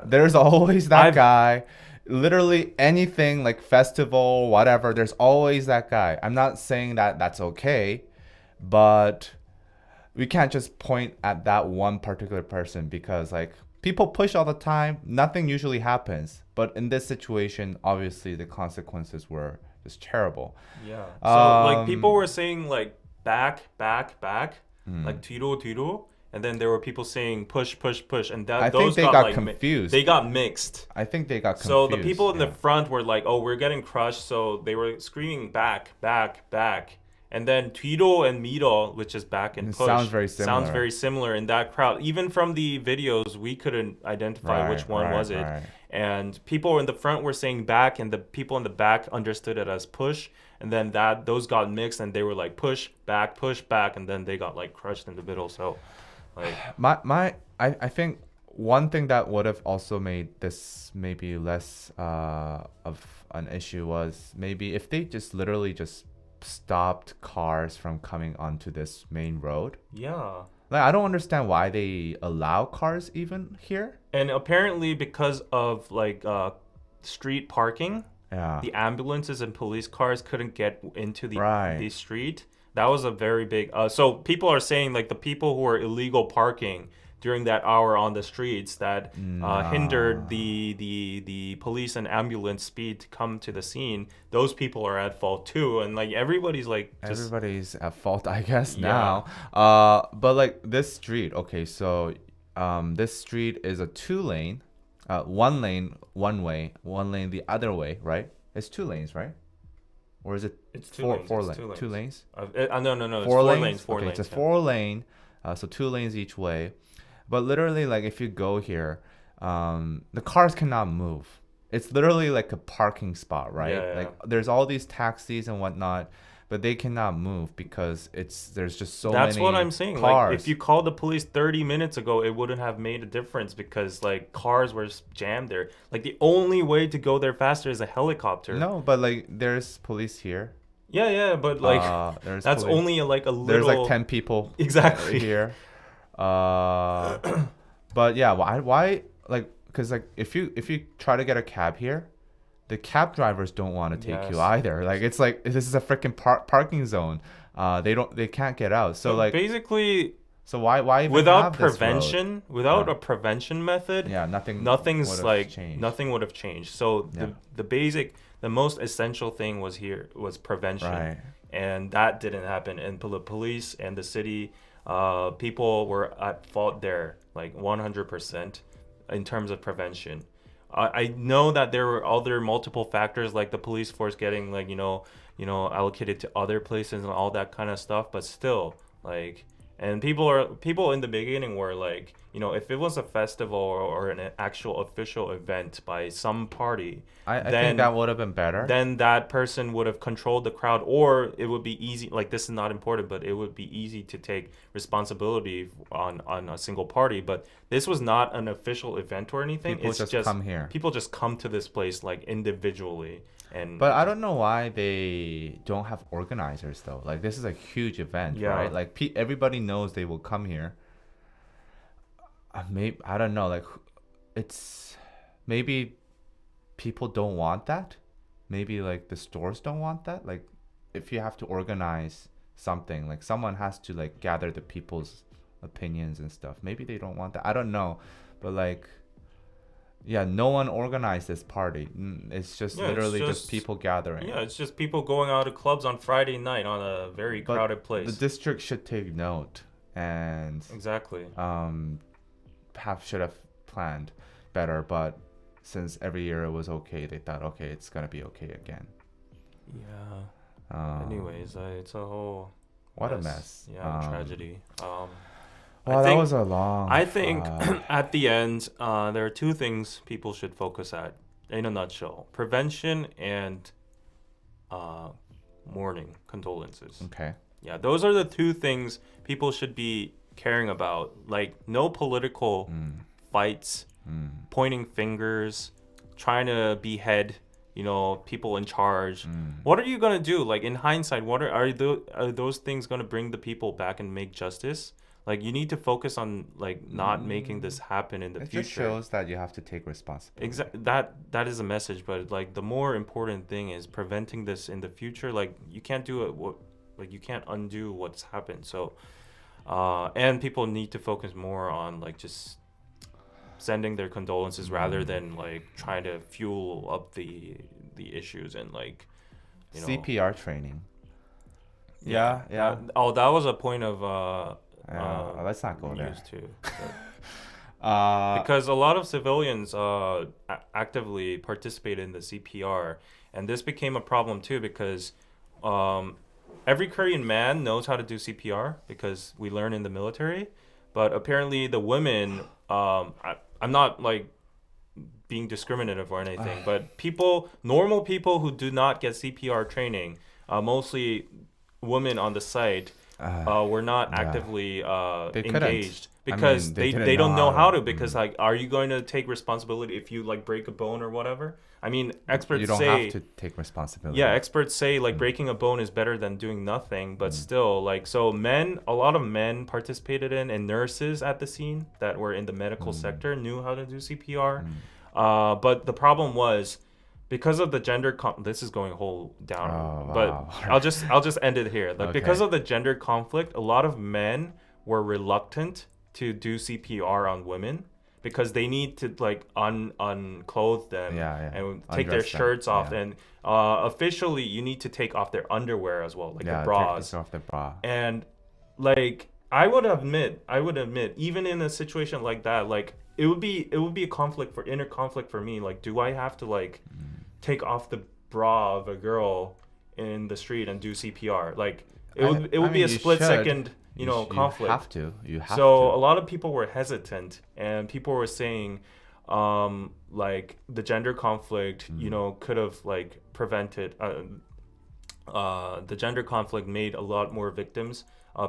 There's always that guy. Literally anything like festival, whatever. There's always that guy. I'm not saying that that's okay, but we can't just point at that one particular person, because like people push all the time. Nothing usually happens. But in this situation, obviously the consequences were just terrible. Yeah. So like people Um, were saying like back, back, back, hmm. like 뒤로, 뒤로, and then there were people saying push, push, push, and I that think those they got got like they confused. got mixed. I think they got So the people confused. in the Yeah. front were like, "Oh, we're getting crushed," so they were screaming back, back, back. And then 뒤로 and 미로, which is back and It sounds push, very sounds similar. very similar in that crowd. Even from the videos, we couldn't identify Right, which one right, was it. right. And people in the front were saying back, and the people in the back understood it as push. And then that those got mixed, and they were like push, back, and then they got like crushed in the middle. So, like, I think one thing that would have also made this maybe less of an issue was maybe if they just literally just stopped cars from coming onto this main road. yeah. Like I don't understand why they allow cars even here. And apparently, because of like street parking, Yeah. the ambulances and police cars couldn't get into the Right. street. That was a very big. So people are saying like the people who are illegal parking during that hour on the streets that hindered Nah. the police and ambulance speed to come to the scene. Those people are at fault too, and like everybody's like just Everybody's at fault, I guess, yeah, now. But like this street, okay, so this street is a two lane, one lane one way, one lane the other way, right? It's two lanes, right? Or is it it's two four lanes. four It's lane two lanes. two lanes? No, it's Four four lanes? lanes. Four Okay, lanes. it's a Yeah. four lane, so two lanes each way. But literally, like if you go here, the cars cannot move. It's literally like a parking spot, right? Yeah, yeah. Like there's all these taxis and whatnot, but they cannot move because there's just so That's many what I'm saying. cars. Like, if you called the police 30 minutes ago, it wouldn't have made a difference because, like, cars were jammed there. Like, the only way to go there faster is a helicopter. No, but like there's police here. Yeah, but, like, There's that's police. only, like, a There's little... like 10 people Exactly. here. Uh, but yeah, why like because like if you try to get a cab here, the cab drivers don't want to take you Yes. either. Like it's like this is a freaking parking zone. They can't get out. So So like basically, so why even without have this road? prevention, without Yeah. a prevention method, Yeah, nothing nothing's would've like changed. nothing would have changed. So Yeah. the most essential thing was prevention, Right. and that didn't happen. And the police and the city, people were at fault there, like 100% in terms of prevention. I know that there were other multiple factors, like the police force getting like allocated to other places and all that kind of stuff, but still like. And people in the beginning were like, if it was a festival or an actual official event by some party, I then think that would have been better. then that person would have controlled the crowd, or it would be easy. Like this is not important, but it would be easy to take responsibility on a single party. But this was not an official event or anything. People It's just come here. People just come to this place like individually, and But I don't know why they don't have organizers though. Like this is a huge event, Yeah. right? Like everybody knows they will come here. Maybe I don't know. Like it's maybe people don't want that. Maybe like the stores don't want that. Like if you have to organize something, like someone has to like gather the people's opinions and stuff. Maybe they don't want that. I don't know, but like. Yeah, no one organized this party. It's just Yeah, it's literally just just- people gathering. yeah, it's just people going out to clubs on Friday night on a very But crowded place. The district should take note and Exactly. should have planned better. But since every year it was okay, they thought, okay, it's gonna be okay again. Yeah. Anyways, it's a whole what a mess. Yeah, tragedy. Well, that was a long. I think at the end, there are two things people should focus at in a nutshell: prevention and mourning, condolences. Okay. Yeah, those are the two things people should be caring about. Like no political fights, pointing fingers, trying to behead, people in charge. What are you gonna do? Like in hindsight, are those things gonna bring the people back and make justice? Like you need to focus on like not making this happen in the It future. just shows that you have to take responsibility. That is a message, but like the more important thing is preventing this in the future. Like you can't do it. Like you can't undo what's happened. So, and people need to focus more on like just sending their condolences rather than like trying to fuel up the issues and like CPR training. Yeah. That was a point of Let's not go there. news too. Because a lot of civilians actively participate in the CPR, and this became a problem too because every Korean man knows how to do CPR because we learn in the military, but apparently the women, I'm not like being discriminative or anything, but normal people who do not get CPR training, mostly women on the site, were not actively engaged because they don't know how to. Because like, are you going to take responsibility if you like break a bone or whatever? I mean, experts you don't say have to take responsibility. Yeah, experts say like breaking a bone is better than doing nothing, but still, like, so a lot of men participated in, and nurses at the scene that were in the medical sector knew how to do CPR. But the problem was because of the this is going whole down, but I'll just end it here. Like, because of the gender conflict, a lot of men were reluctant to do CPR on women because they need to like unclothe them and take their shirts off, and officially you need to take off their underwear as well, like the bras. Take off the bra. And like I would admit, even in a situation like that, like it would be inner conflict for me. Like, do I have to like take off the bra of a girl in the street and do CPR? Like it would be a split second, conflict. You have to. So a lot of people were hesitant, and people were saying, like the gender conflict, could have like prevented. The gender conflict made a lot more victims.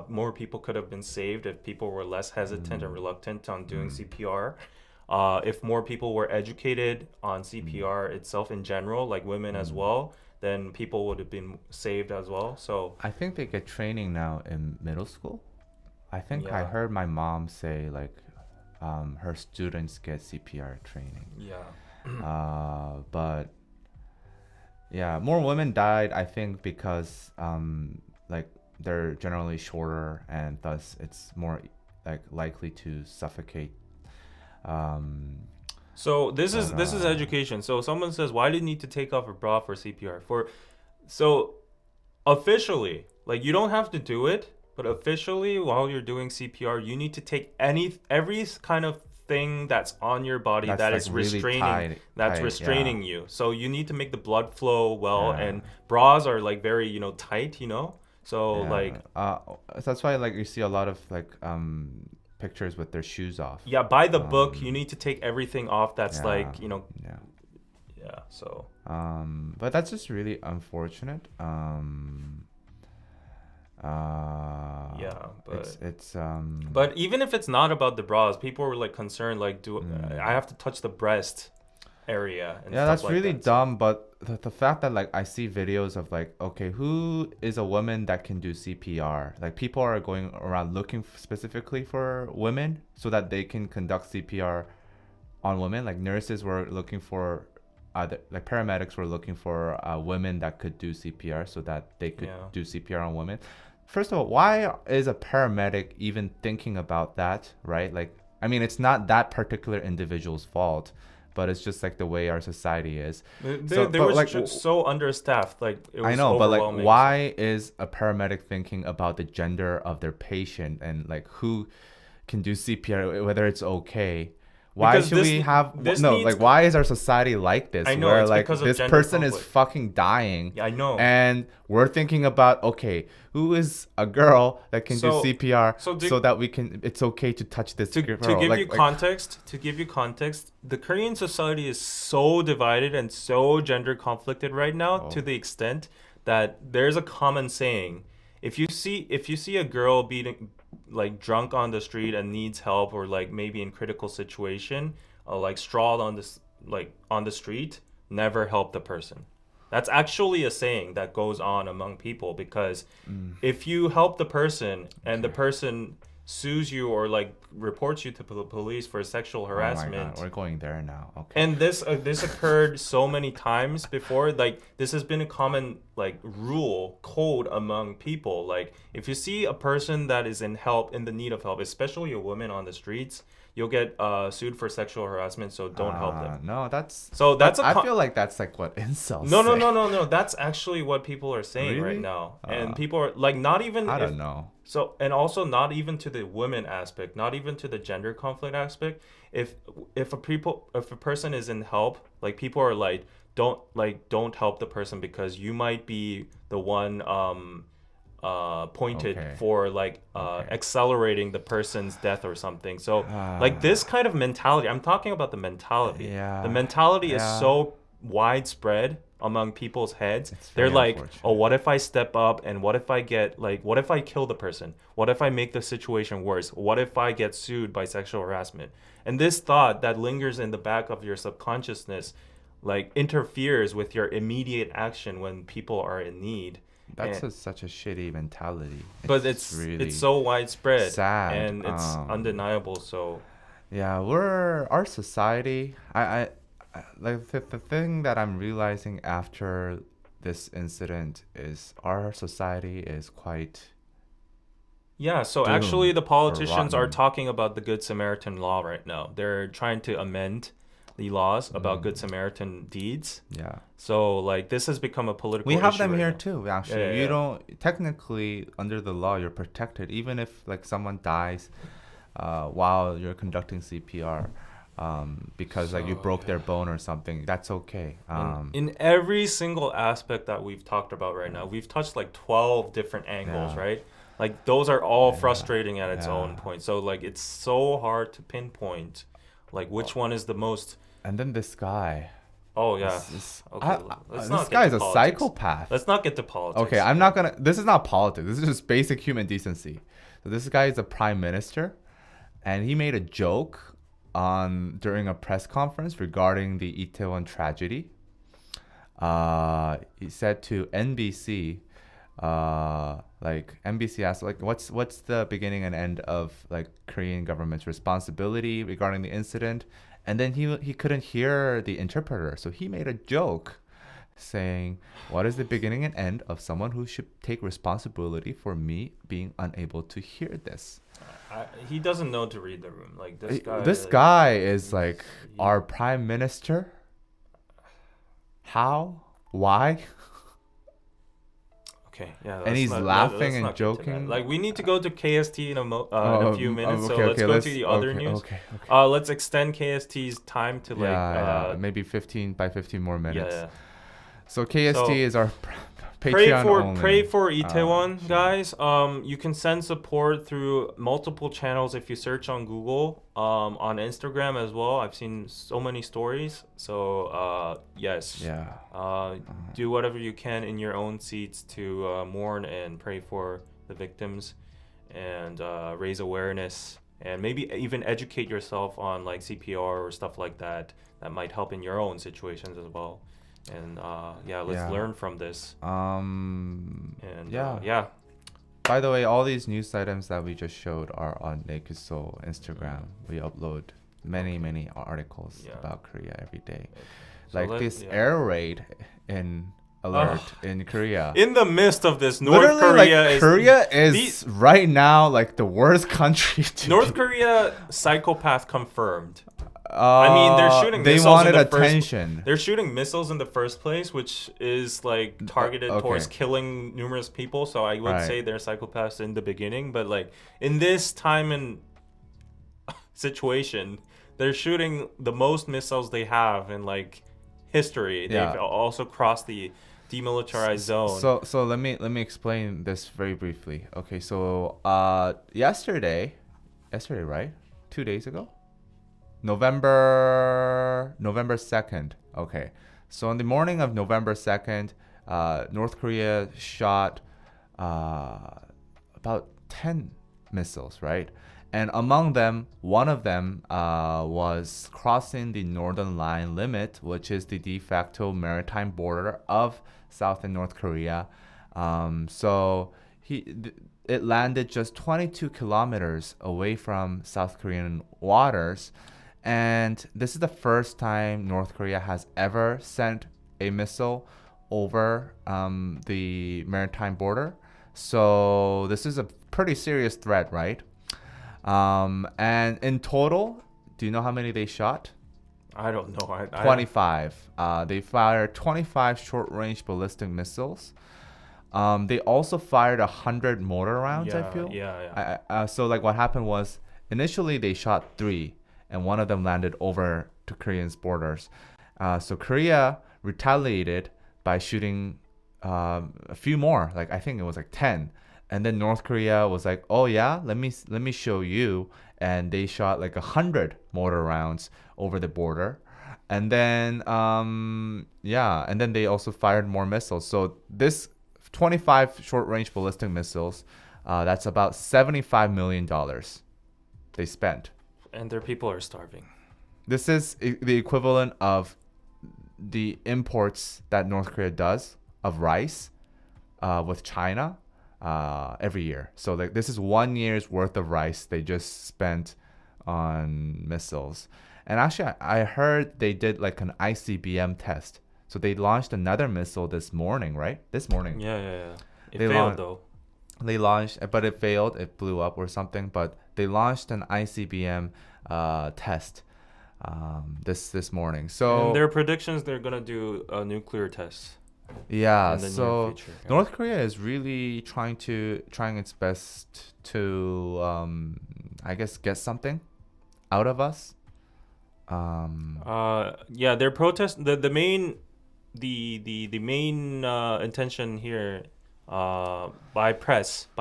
More people could have been saved if people were less hesitant and reluctant on doing CPR. If more people were educated on CPR itself in general, like women as well, then people would have been saved as well. So I think they get training now in middle school. I think I heard my mom say like her students get CPR training. But yeah, more women died, I think, because like they're generally shorter, and thus it's more like likely to suffocate. So this is education. So someone says, why do you need to take off a bra for CPR? So officially, like, you don't have to do it, but officially while you're doing CPR, you need to take every kind of thing that's on your body that is really restraining you. So you need to make the blood flow well, and bras are like very, tight, So like that's why like you see a lot of like pictures with their shoes off. Yeah, by the book, you need to take everything off that's like, so but that's just really unfortunate. But it's but even if it's not about the bras, people were like concerned, like, I have to touch the breast area and stuff that's like really that. dumb. But the fact that like I see videos of like, okay, who is a woman that can do CPR? Like, people are going around looking specifically for women so that they can conduct CPR on women. Like, nurses were looking for like paramedics were looking for women that could do CPR so that they could do CPR on women. First of all, why is a paramedic even thinking about that, right? Like, I mean, it's not that particular individual's fault, but it's just like the way our society is. They were like, just so understaffed. Like, it was I know, but like, overwhelming. why is a paramedic thinking about the gender of their patient and like who can do CPR, whether it's okay? Why Because should we have why is our society like this? I know, where it's like because of this gender person is conflict. fucking dying. Yeah, I know. And we're thinking about, okay, who is a girl that can do CPR so that it's okay to touch this girl. To give you context, the Korean society is so divided and so gender conflicted right now, to the extent that there's a common saying: if you see a girl being like drunk on the street and needs help, or like maybe in critical situation, like strawed on the street, never help the person. That's actually a saying that goes on among people, because if you help the person and the person sues you or like reports you to the police for sexual harassment. Oh my God, we're going there now. Okay. And this occurred so many times before. Like, this has been a common like code among people. Like, if you see a person that is in the need of help, especially a woman on the streets, you'll get sued for sexual harassment. So don't help them. No, that's. So But that's a I feel like that's like what incels no, no, say. no, no, no. That's actually what people are saying right Really? now, and people are like, not even I if don't know. so, and also not even to the women aspect, not even to the gender conflict aspect. If if a person is in help, like people are don't help the person because you might be the one pointed Okay. for like Okay. accelerating the person's death or something. So like Ah, this kind of mentality, I'm talking about the mentality. The yeah. mentality is Yeah. so widespread among people's heads. It's They're very like, oh, unfortunate. what if I step up and what if I get like, what if I kill the person? What if I make the situation worse? What if I get sued by sexual harassment? And this thought that lingers in the back of your subconsciousness like interferes with your immediate action when people are in need. That's And such a shitty mentality. but It's it's really so widespread sad. and it's undeniable. So Yeah, our society. Like the thing that I'm realizing after this incident is our society is quite yeah, so actually doomed the or politicians are rotten. talking about the Good Samaritan law right now. They're trying to amend the laws about Good Samaritan deeds. Yeah. So like this has become a political We have issue them right here now. too, Yeah, actually. yeah, You yeah. don't technically under the law you're protected even if like someone dies while you're conducting CPR because like you So broke their yeah. bone or something. That's okay. In every single aspect that we've talked about right now, we've touched like 12 different angles, Yeah. right? Like those are all Yeah. frustrating at its Yeah. own point. So like it's so hard to pinpoint like which one is the most. And then this guy. Oh yeah. This Okay, I, let's this not get guy to is a politics. psychopath. Let's not get to politics. Okay, I'm not gonna. This is not politics. This is just basic human decency. So this guy is a prime minister, and he made a joke on during a press conference regarding the Itaewon tragedy. He said to NBC, like NBC asked, like, what's the beginning and end of like Korean government's responsibility regarding the incident, and then he couldn't hear the interpreter, so he made a joke saying, what is the beginning and end of someone who should take responsibility for me being unable to hear this? He doesn't know to read the room. Like this guy. This guy is like he- our prime minister. How? Why? Okay, yeah. And he's laughing and not get to that. joking. Like we need to go to KST in a few minutes. So let's go to the other news. Okay. Let's extend KST's time to like Maybe 15 more minutes. yeah. So KST So, is our Pray Patreon for only. Itaewon, guys. You can send support through multiple channels if you search on Google, on Instagram as well. I've seen so many stories. So yes, Yeah. do whatever you can in your own seats to mourn and pray for the victims, and raise awareness, and maybe even educate yourself on like CPR or stuff like that. That might help in your own situations as well. And let's learn from this. And Yeah. By the way, all these news items that we just showed are on Naked Soul Instagram. We upload many articles about Korea every day. So like this air raid in in Korea. In the midst of this, Literally, Korea is right now like the worst country to North be. Korea psychopath confirmed. I mean, they're shooting They missiles wanted in the attention. They're shooting missiles in the first place, which is like targeted towards killing numerous people. So I would say they're psychopaths in the beginning, but like in this time and situation, they're shooting the most missiles they have in like history. They've also crossed the demilitarized zone. So let me explain this very briefly. Okay, so yesterday, right? 2 days ago? November 2nd. Okay. So on the morning of November 2nd, North Korea shot about 10 missiles, right? And among them, one of them was crossing the Northern Line limit, which is the de facto maritime border of South and North Korea. So it landed just 22 kilometers away from South Korean waters. And this is the first time North Korea has ever sent a missile over the maritime border. So this is a pretty serious threat, right? And in total, Do you know how many they shot? I don't know. 25. They fired 25 short-range ballistic missiles. They also fired 100 mortar rounds, I feel. Yeah. So like what happened was initially they shot 3 and one of them landed over to Korean's borders. So Korea retaliated by shooting a few more, like I think it was like 10. And then North Korea was like, "Oh yeah, let me show you." And they shot like 100 mortar rounds over the border. And then and then they also fired more missiles. So this 25 short-range ballistic missiles, that's about $75 million they spent. And their people are starving. This is the equivalent of the imports that North Korea does of rice with China every year. So like this is 1 year's worth of rice they just spent on missiles. And actually, I heard they did like an ICBM test. So they launched another missile this morning, right? This morning. Yeah. It They failed though. They launched, but it failed. It blew up or something. But they launched an ICBM test this morning. So And their predictions, they're gonna do a nuclear test. yeah. In the near So future, yeah. North Korea is really trying its best to I guess get something out of us. Their protest. The main intention here, by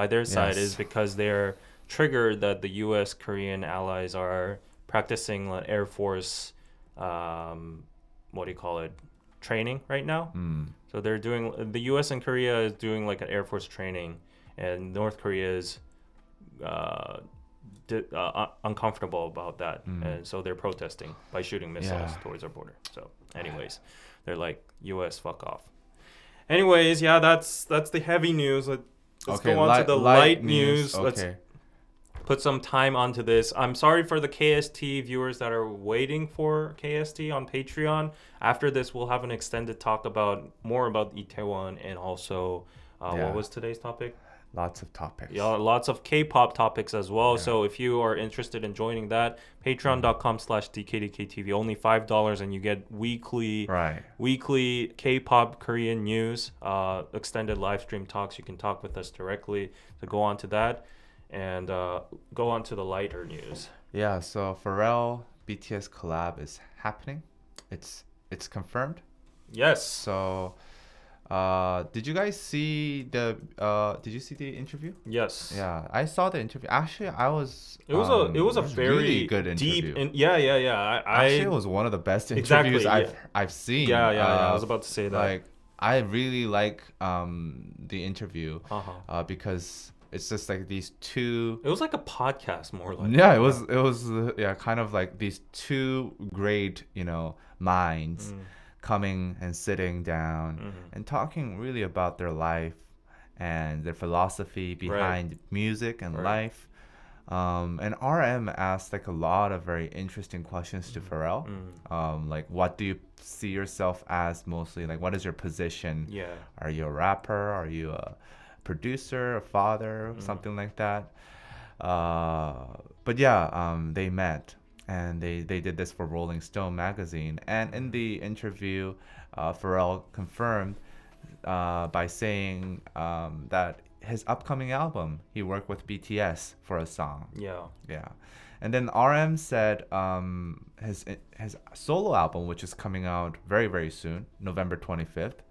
their side, Yes. is because they're triggered that the U.S. Korean allies are practicing Air Force, what do you call it, training right now. So they're doing, the U.S. and Korea is doing like an Air Force training, and North Korea is uncomfortable about that, and so they're protesting by shooting missiles towards our border. So anyways, they're like, US, fuck off. Anyways, yeah, that's the heavy news. Let's go on to the light news. Okay. Let's put some time onto this. I'm sorry for the KST viewers that are waiting for KST on Patreon. After this, we'll have an extended talk more about Itaewon, and also what was today's topic? Lots of topics. Yeah, lots of K-pop topics as well. Yeah. So if you are interested in joining that, patreon.com/DKDKTV, only $5, and you get weekly K-pop Korean news, extended live stream talks. You can talk with us directly. So go on to that, and go on to the lighter news. Yeah, so Pharrell BTS collab is happening. It's confirmed. Yes. So did you guys see the interview? Yes. Yeah, I saw the interview. Actually, It was a very really good interview. deep. Yeah. Actually, it was one of the best interviews I've seen. Yeah. I was about to say that. Like, I really like the interview because it's just like these two. It was like a podcast, more like. Yeah, it was kind of like these two great minds coming and sitting down and talking really about their life and their philosophy behind music and life. And RM asked like a lot of very interesting questions to Pharrell. Like, what do you see yourself as mostly? Like, what is your position? Yeah. Are you a rapper? Are you a producer, a father, something like that? But yeah, they met. And they did this for Rolling Stone magazine. And in the interview, Pharrell confirmed by saying that his upcoming album, he worked with BTS for a song. Yeah. And then RM said his solo album, which is coming out very, very soon, November 25th.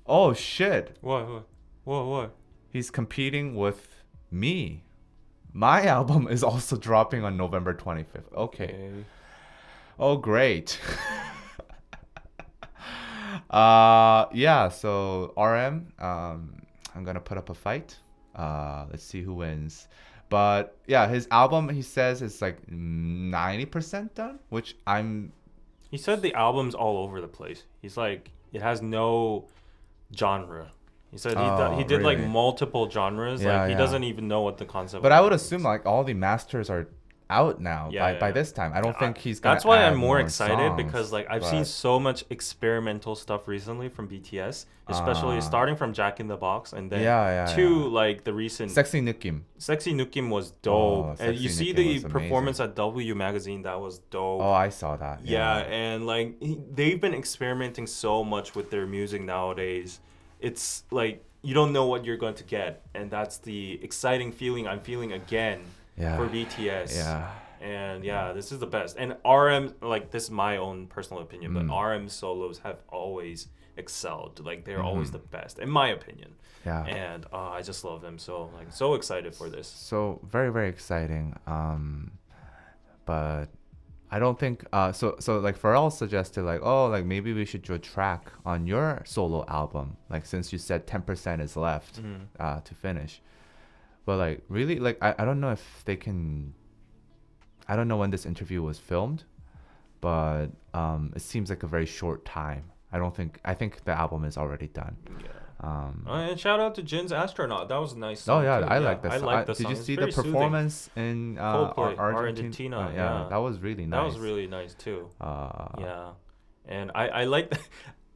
Oh, shit. What? He's competing with me. My album is also dropping on November 25th. Okay. Oh, great. Yeah, so RM, I'm going to put up a fight. Let's see who wins. But yeah, his album, he says, is like 90% done, which He said the album's all over the place. He's like, it has no genre. He said he did like multiple genres. He doesn't even know what the concept. But I would assume like all the masters are out now Yeah, by yeah. this time. I don't I- think he's gonna That's why add I'm more more excited songs, because like I've seen but, so much experimental stuff recently from BTS, especially starting from Jack in the Box and then to like the recent Sexy Nukim. Sexy Nukim was Oh, dope. And you Sexy see Nukim the was performance amazing. at W Magazine, that was dope. Oh, I saw that. Yeah, and like they've been experimenting so much with their music nowadays. It's like you don't know what you're going to get, and that's the exciting feeling I'm feeling again for BTS. Yeah. And yeah, this is the best. And RM, like this is my own personal opinion, but RM solos have always excelled. Like they're always the best, in my opinion. Yeah. And I just love them so like so excited for this. So very, very exciting. But I don't think so like Pharrell suggested like, oh, like maybe we should do a track on your solo album, like since you said 10% is left to finish. But like really like I don't know if they can. I don't know when this interview was filmed, but it seems like a very short time. I think the album is already done. Yeah. And shout out to Jin's Astronaut. That was a nice Oh song yeah, too. I like that I song. like the Did song. you It's see the very soothing. performance in Coldplay, Argentina? Argentina, Yeah, yeah. that was really nice. That was really nice too. Uh, Yeah. And I like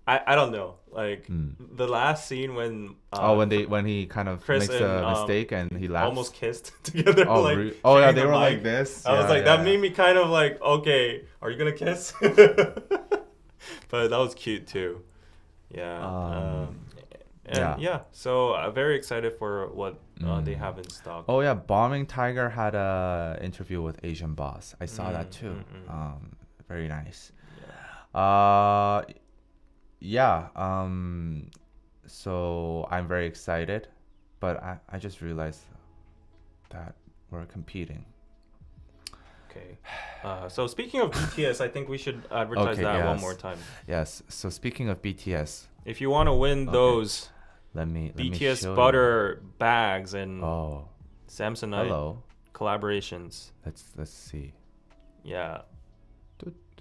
I don't know. Like the last scene when when he kind of Chris makes and, a mistake and he laughs. almost kissed together. Oh, like, oh yeah, sharing they the were mic. like this. I was Yeah, like, yeah. that made me kind of like, okay, are you gonna kiss? But that was cute too. Yeah. And yeah, so very excited for what they have in stock. Oh yeah, Bombing Tiger had a interview with Asian Boss. I saw that too. Very nice. Yeah. So I'm very excited, but I just realized that we're competing. Okay. So speaking of BTS, I think we should advertise that one more time. Yes. So speaking of BTS, if you want to win those let me BTS show butter bags and you. Samsonite collaborations. Let's see. Yeah.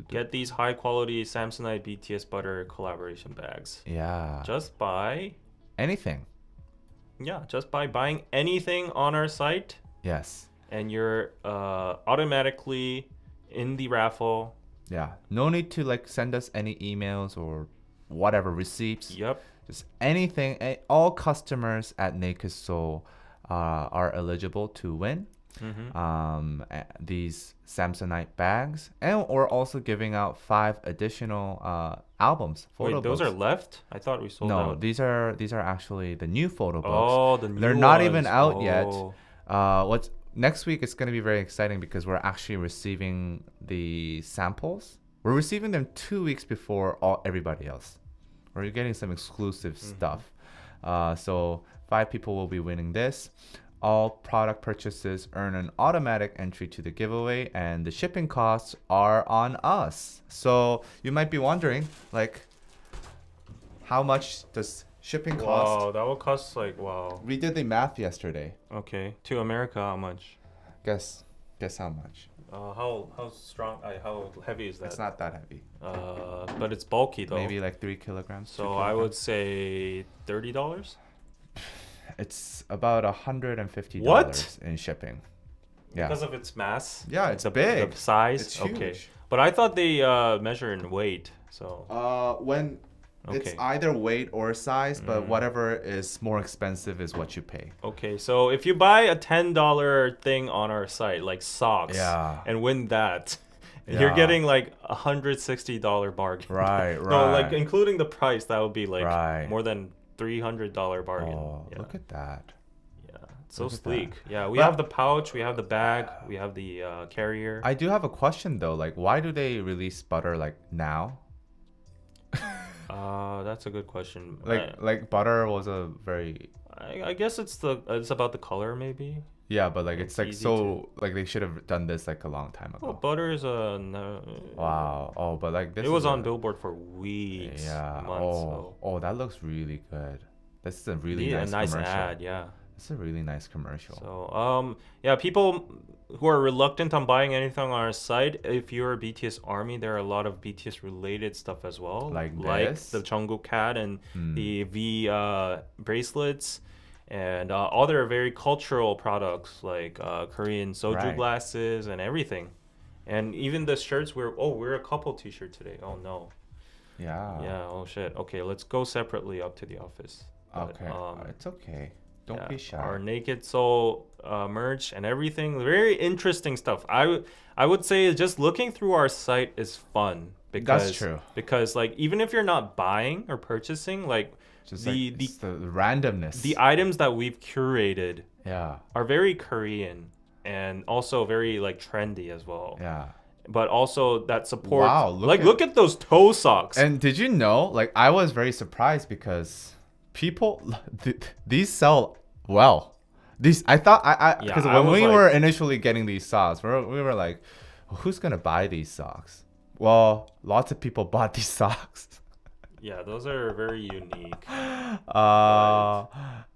Get these high quality Samsonite BTS butter collaboration bags. Yeah. Just by anything. Yeah, just by buying anything on our site. Yes. And you're automatically in the raffle. Yeah. No need to like send us any emails or whatever receipts. Yep. Just anything. All customers at Naked Soul are eligible to win. These Samsonite bags, and we're also giving out 5 additional albums. Photo Wait, those books. are left? I thought we sold out. No, these are actually the new photo books. Oh, the new They're not ones. even out yet. What's next week? It's going to be very exciting because we're actually receiving the samples. We're receiving them 2 weeks before everybody else. We're getting some exclusive stuff. So 5 people will be winning this. All product purchases earn an automatic entry to the giveaway, and the shipping costs are on us. So you might be wondering, like, how much does shipping cost? Wow, that will cost like We did the math yesterday. Okay, to America, how much? Guess how much? How strong? How heavy is that? It's not that heavy. But it's bulky though. Maybe like 3 kilograms. So I would say $30. It's about $150 What? in shipping. Yeah. Because of its mass. Yeah, it's big. The size. It's huge. Okay. But I thought they measure in weight. So. When it's either weight or size, but whatever is more expensive is what you pay. Okay, so if you buy a $10 thing on our site, like socks, and win that, you're getting like $160 bargain. Right. No, like including the price, that would be like more than $300 bargain. Oh, look at that. Yeah, it's so sleek. Yeah, we have the pouch, we have the bag, we have the carrier. I do have a question though. Like, why do they release butter like now? That's a good question. Like butter was a very. I guess it's about the color maybe. Yeah, but like it's like so like they should have done this like a long time ago. Well, butter is a wow. Oh, but like this. It was on Billboard for weeks. Yeah. Months, oh, that looks really good. This is a really nice commercial. Ad. Yeah. It's a really nice commercial. So yeah, people who are reluctant on buying anything on our site, if you're a BTS ARMY, there are a lot of BTS related stuff as well, like the Jungkook hat and the V bracelets. and other very cultural products like Korean soju Right. glasses and everything. And even the shirts, we're a couple t-shirt today. Oh no. Yeah. Yeah, oh shit. Okay, let's go separately up to the office. But, Okay. It's okay. Don't yeah, be shy. our Naked Soul merch and everything. Very interesting stuff. I would say just looking through our site is fun because That's true. because like even if you're not buying or purchasing, like Just the like the it's the randomness. the items that we've curated Yeah. are very Korean and also very like trendy as well. Yeah. But also that supports Wow, look at those toe socks. And did you know? Like, I was very surprised because people these sell well. These I thought I Yeah, because I when was we like- were initially getting these socks, we were like, who's gonna buy these socks? Well, lots of people bought these socks. Yeah, those are very unique. Uh,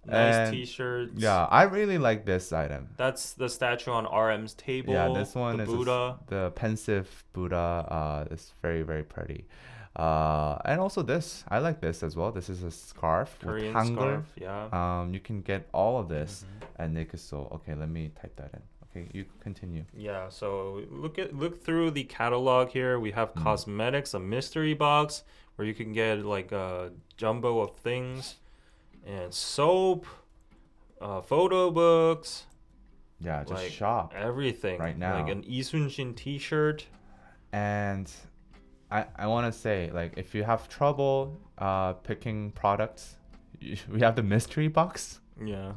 Nice and t-shirts. yeah, I really like this item. That's the statue on RM's table. Yeah, this one the is Buddha. the pensive Buddha. It's very very pretty. And also this, I like this as well. This is a scarf Korean with hanger. scarf. Yeah. You can get all of this at Naked Soul. Okay, let me type that in. Okay, you continue. Yeah, so look through the catalog here. We have cosmetics, a mystery box where you can get like a jumbo of things, and soap, photo books, Yeah, just like shop. everything. right now. Like an Lee Sun-shin t-shirt. And I want to say, like, if you have trouble picking products, we have the mystery box, Yeah.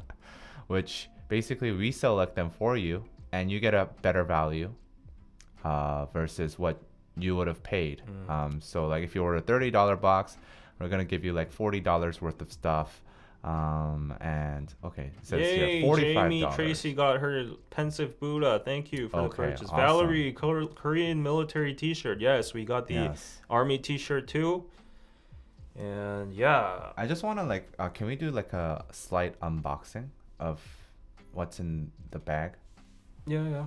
which basically we select them for you, and you get a better value versus what you would have paid. So like if you order a $30 box, we're gonna give you like $40 worth of stuff. And okay, it says Yay, here $45. Jamie Tracy got her pensive Buddha. Thank you for the Okay, purchase. awesome. Valerie, Korean military t-shirt. Yes, we got the Yes. army t-shirt too. And yeah, I just want to like, can we do like a slight unboxing of what's in the bag? yeah.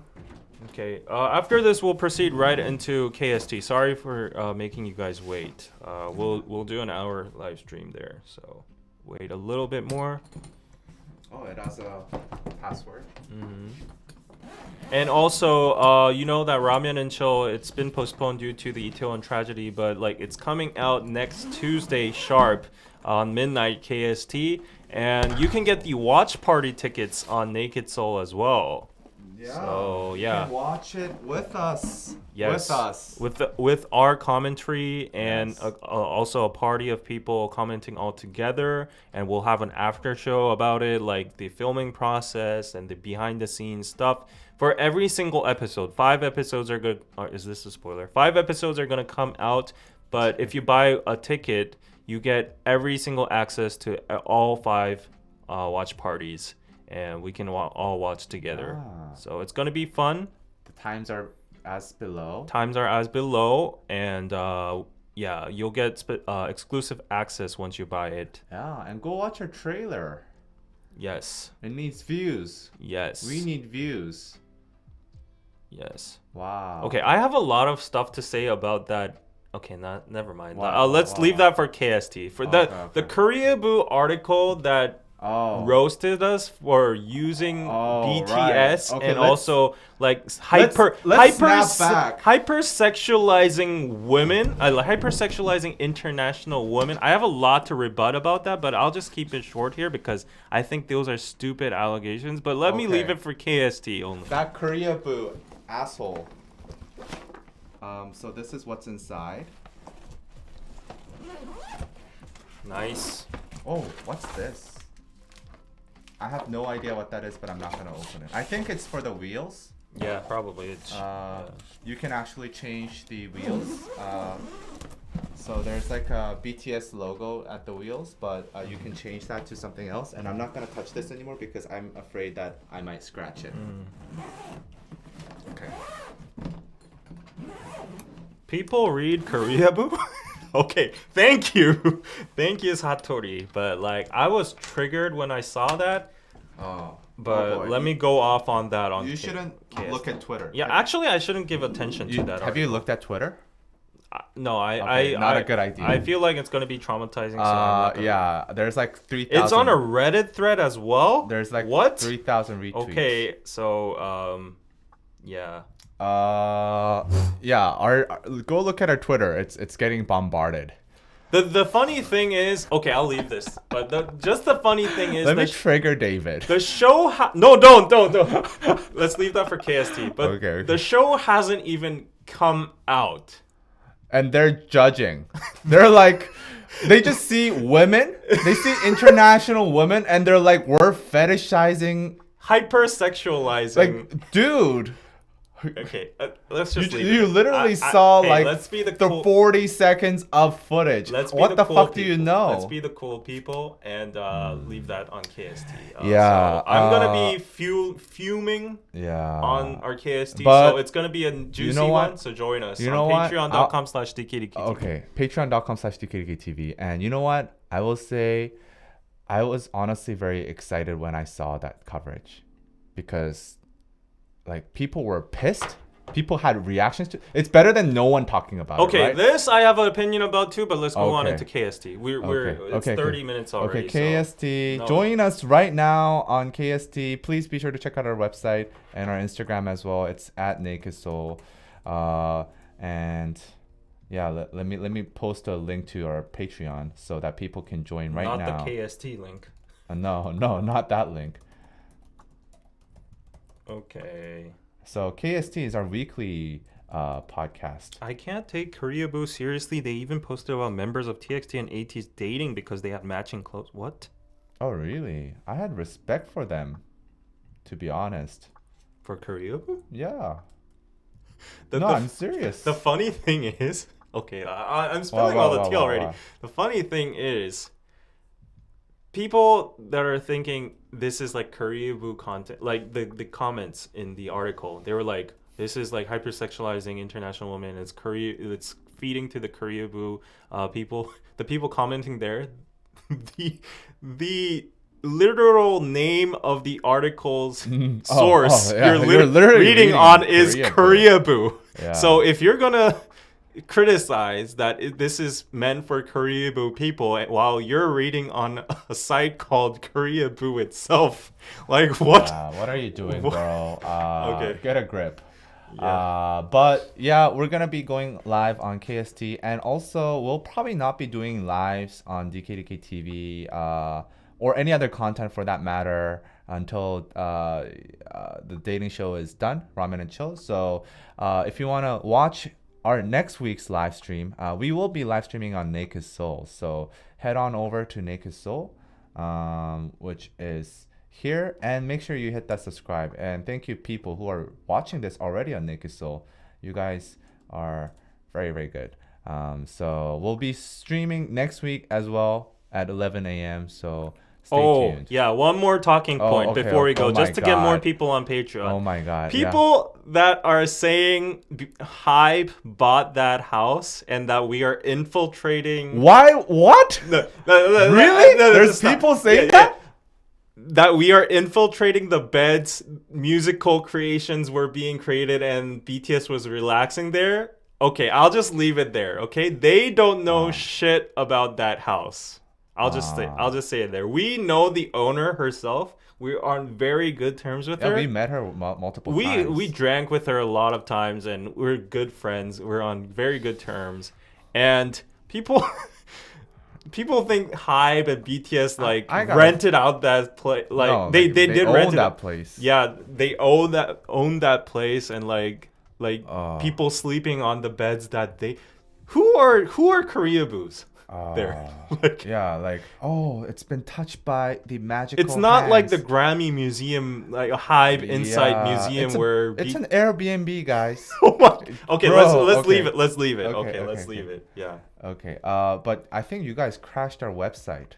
Okay. After this, we'll proceed right into KST. Sorry for making you guys wait. We'll do an hour live stream there. So wait a little bit more. Oh, it has a password. And also, you know that Ramen and Chill, it's been postponed due to the Itaewon tragedy, but like it's coming out next Tuesday sharp on midnight KST, and you can get the watch party tickets on Naked Soul as well. Yeah. So, You yeah. can watch it with us. Yes, With us. with our commentary and Yes. also a party of people commenting all together, and we'll have an after show about it, like the filming process and the behind the scenes stuff for every single episode. 5 episodes are good. Is this a spoiler? 5 episodes are gonna come out, but if you buy a ticket, you get every single access to all 5 watch parties, and we can all watch together. Ah. So it's gonna be fun. The times are as below. Times are as below, and yeah, you'll get exclusive access once you buy it. Yeah, and go watch our trailer. Yes, It needs views. yes, We need views. yes. Wow. Okay, I have a lot of stuff to say about that. Okay, never mind. Wow, Let's wow, leave wow. that for KST. For Okay, the Koreaboo article that Oh. roasted us for using Oh, BTS right. Okay, and let's- also like let's snap back. hypersexualizing women, hypersexualizing international women. I have a lot to rebut about that, but I'll just keep it short here because I think those are stupid allegations. But let me Okay. leave it for KST only. That Koreaboo asshole. So this is what's inside. Nice. Oh, what's this? I have no idea what that is, but I'm not gonna open it. I think it's for the wheels. Yeah, probably. It's yeah. You can actually change the wheels. So there's like a BTS logo at the wheels, but you can change that to something else. And I'm not gonna touch this anymore because I'm afraid that I might scratch it. Okay. People read Koreaboo? Okay, thank you. Thank you, Satori. But like I was triggered when I saw that. Oh. But boy. let me go off on that on You K- shouldn't KS. look at Twitter. Yeah, actually I shouldn't give attention to that. Have you article. looked at Twitter? No, Okay, not a good idea. I feel like it's gonna be traumatizing. So I'm not gonna... Yeah, there's like 3,000. It's on a Reddit thread as well. There's like what? 3,000 retweets. Okay, so yeah. Yeah. Go look at our Twitter. It's getting bombarded. The funny thing is, okay, I'll leave this. But the funny thing is, let me trigger David. The show no, don't. Let's leave that for KST. But okay. The show hasn't even come out. And they're judging. They're like, they just see women. They see international women, and they're like, we're fetishizing, hypersexualizing. Like, dude. Okay, let's just leave you it. literally saw hey, like let's be the 40 seconds of footage. What the fuck do you know? Let's be the cool people and leave that on KST. Yeah, so I'm gonna be fuming. Yeah. On our KST, but so it's gonna be a juicy what? one. So join us. You know on Patreon.com/DKDKTV. Okay, Patreon.com/DKDKTV. And you know what? I will say, I was honestly very excited when I saw that coverage, because like people were pissed. People had reactions to. It's better than no one talking about it. Okay, right? This I have an opinion about too, but let's go on into KST. It's 30 minutes already. Okay, KST. So, Join us right now on KST. Please be sure to check out our website and our Instagram as well. It's at Naked Soul. And yeah, let me post a link to our Patreon so that people can join right now. Not the KST link. No, not that link. Okay. So KST is our weekly podcast. I can't take Koreaboo seriously. They even posted about members of TXT and AT's dating because they have matching clothes. What? Oh, really? I had respect for them, to be honest. For Koreaboo? Yeah. I'm serious. The funny thing is... Okay, I'm spilling all the tea already. The funny thing is... People that are thinking this is like Koreaboo content, like the comments in the article, they were like, this is like hypersexualizing international women. It's feeding to the Koreaboo people. The people commenting there, the literal name of the article's source you're literally reading on is Koreaboo. Yeah. So if you're gonna criticize that this is meant for Koreaboo people while you're reading on a site called Koreaboo itself, like what? What are you doing, bro? Okay, get a grip. Yeah. But yeah, we're gonna be going live on KST, and also we'll probably not be doing lives on DKDK TV or any other content for that matter until the dating show is done, Ramen and Chill. So if you wanna watch our next week's live stream, we will be live streaming on Naked Soul. So head on over to Naked Soul, which is here, and make sure you hit that subscribe. And thank you people who are watching this already on Naked Soul. You guys are very, very good. So we'll be streaming next week as well at 11 a.m. So stay tuned. Yeah, one more talking point before we go, just to get more people on Patreon. Oh my God. People that are saying Hype bought that house and that we are infiltrating. Why? What? Really? There's people saying that? That we are infiltrating the beds, musical creations were being created, and BTS was relaxing there. Okay, I'll just leave it there. Okay, they don't know shit about that house. I'll just say it there. We know the owner herself. We are on very good terms with her. We met her multiple times. We drank with her a lot of times, and we're good friends. We're on very good terms, and people. People think Hybe and BTS rented out that place. Like no, they did rent that place. Yeah, they own that place, and like people sleeping on the beds that they. Who are Koreaboos? There. It's been touched by the magical It's not hands. like the Grammy Museum, like a Hybe inside museum where it's an Airbnb, guys. Okay, let's leave it. Let's leave it. Okay, let's leave it. Yeah. Okay. But I think you guys crashed our website.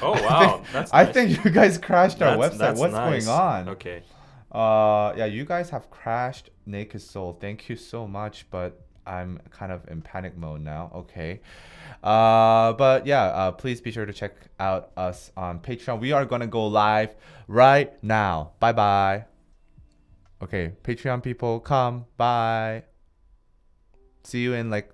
Oh wow, that's nice. I think you guys crashed our website. What's going on? Okay. Yeah, you guys have crashed Naked Soul. Thank you so much, but I'm kind of in panic mode now. Okay. But yeah, please be sure to check out us on Patreon. We are going to go live right now. Bye-bye. Okay, Patreon people, come. Bye. See you in like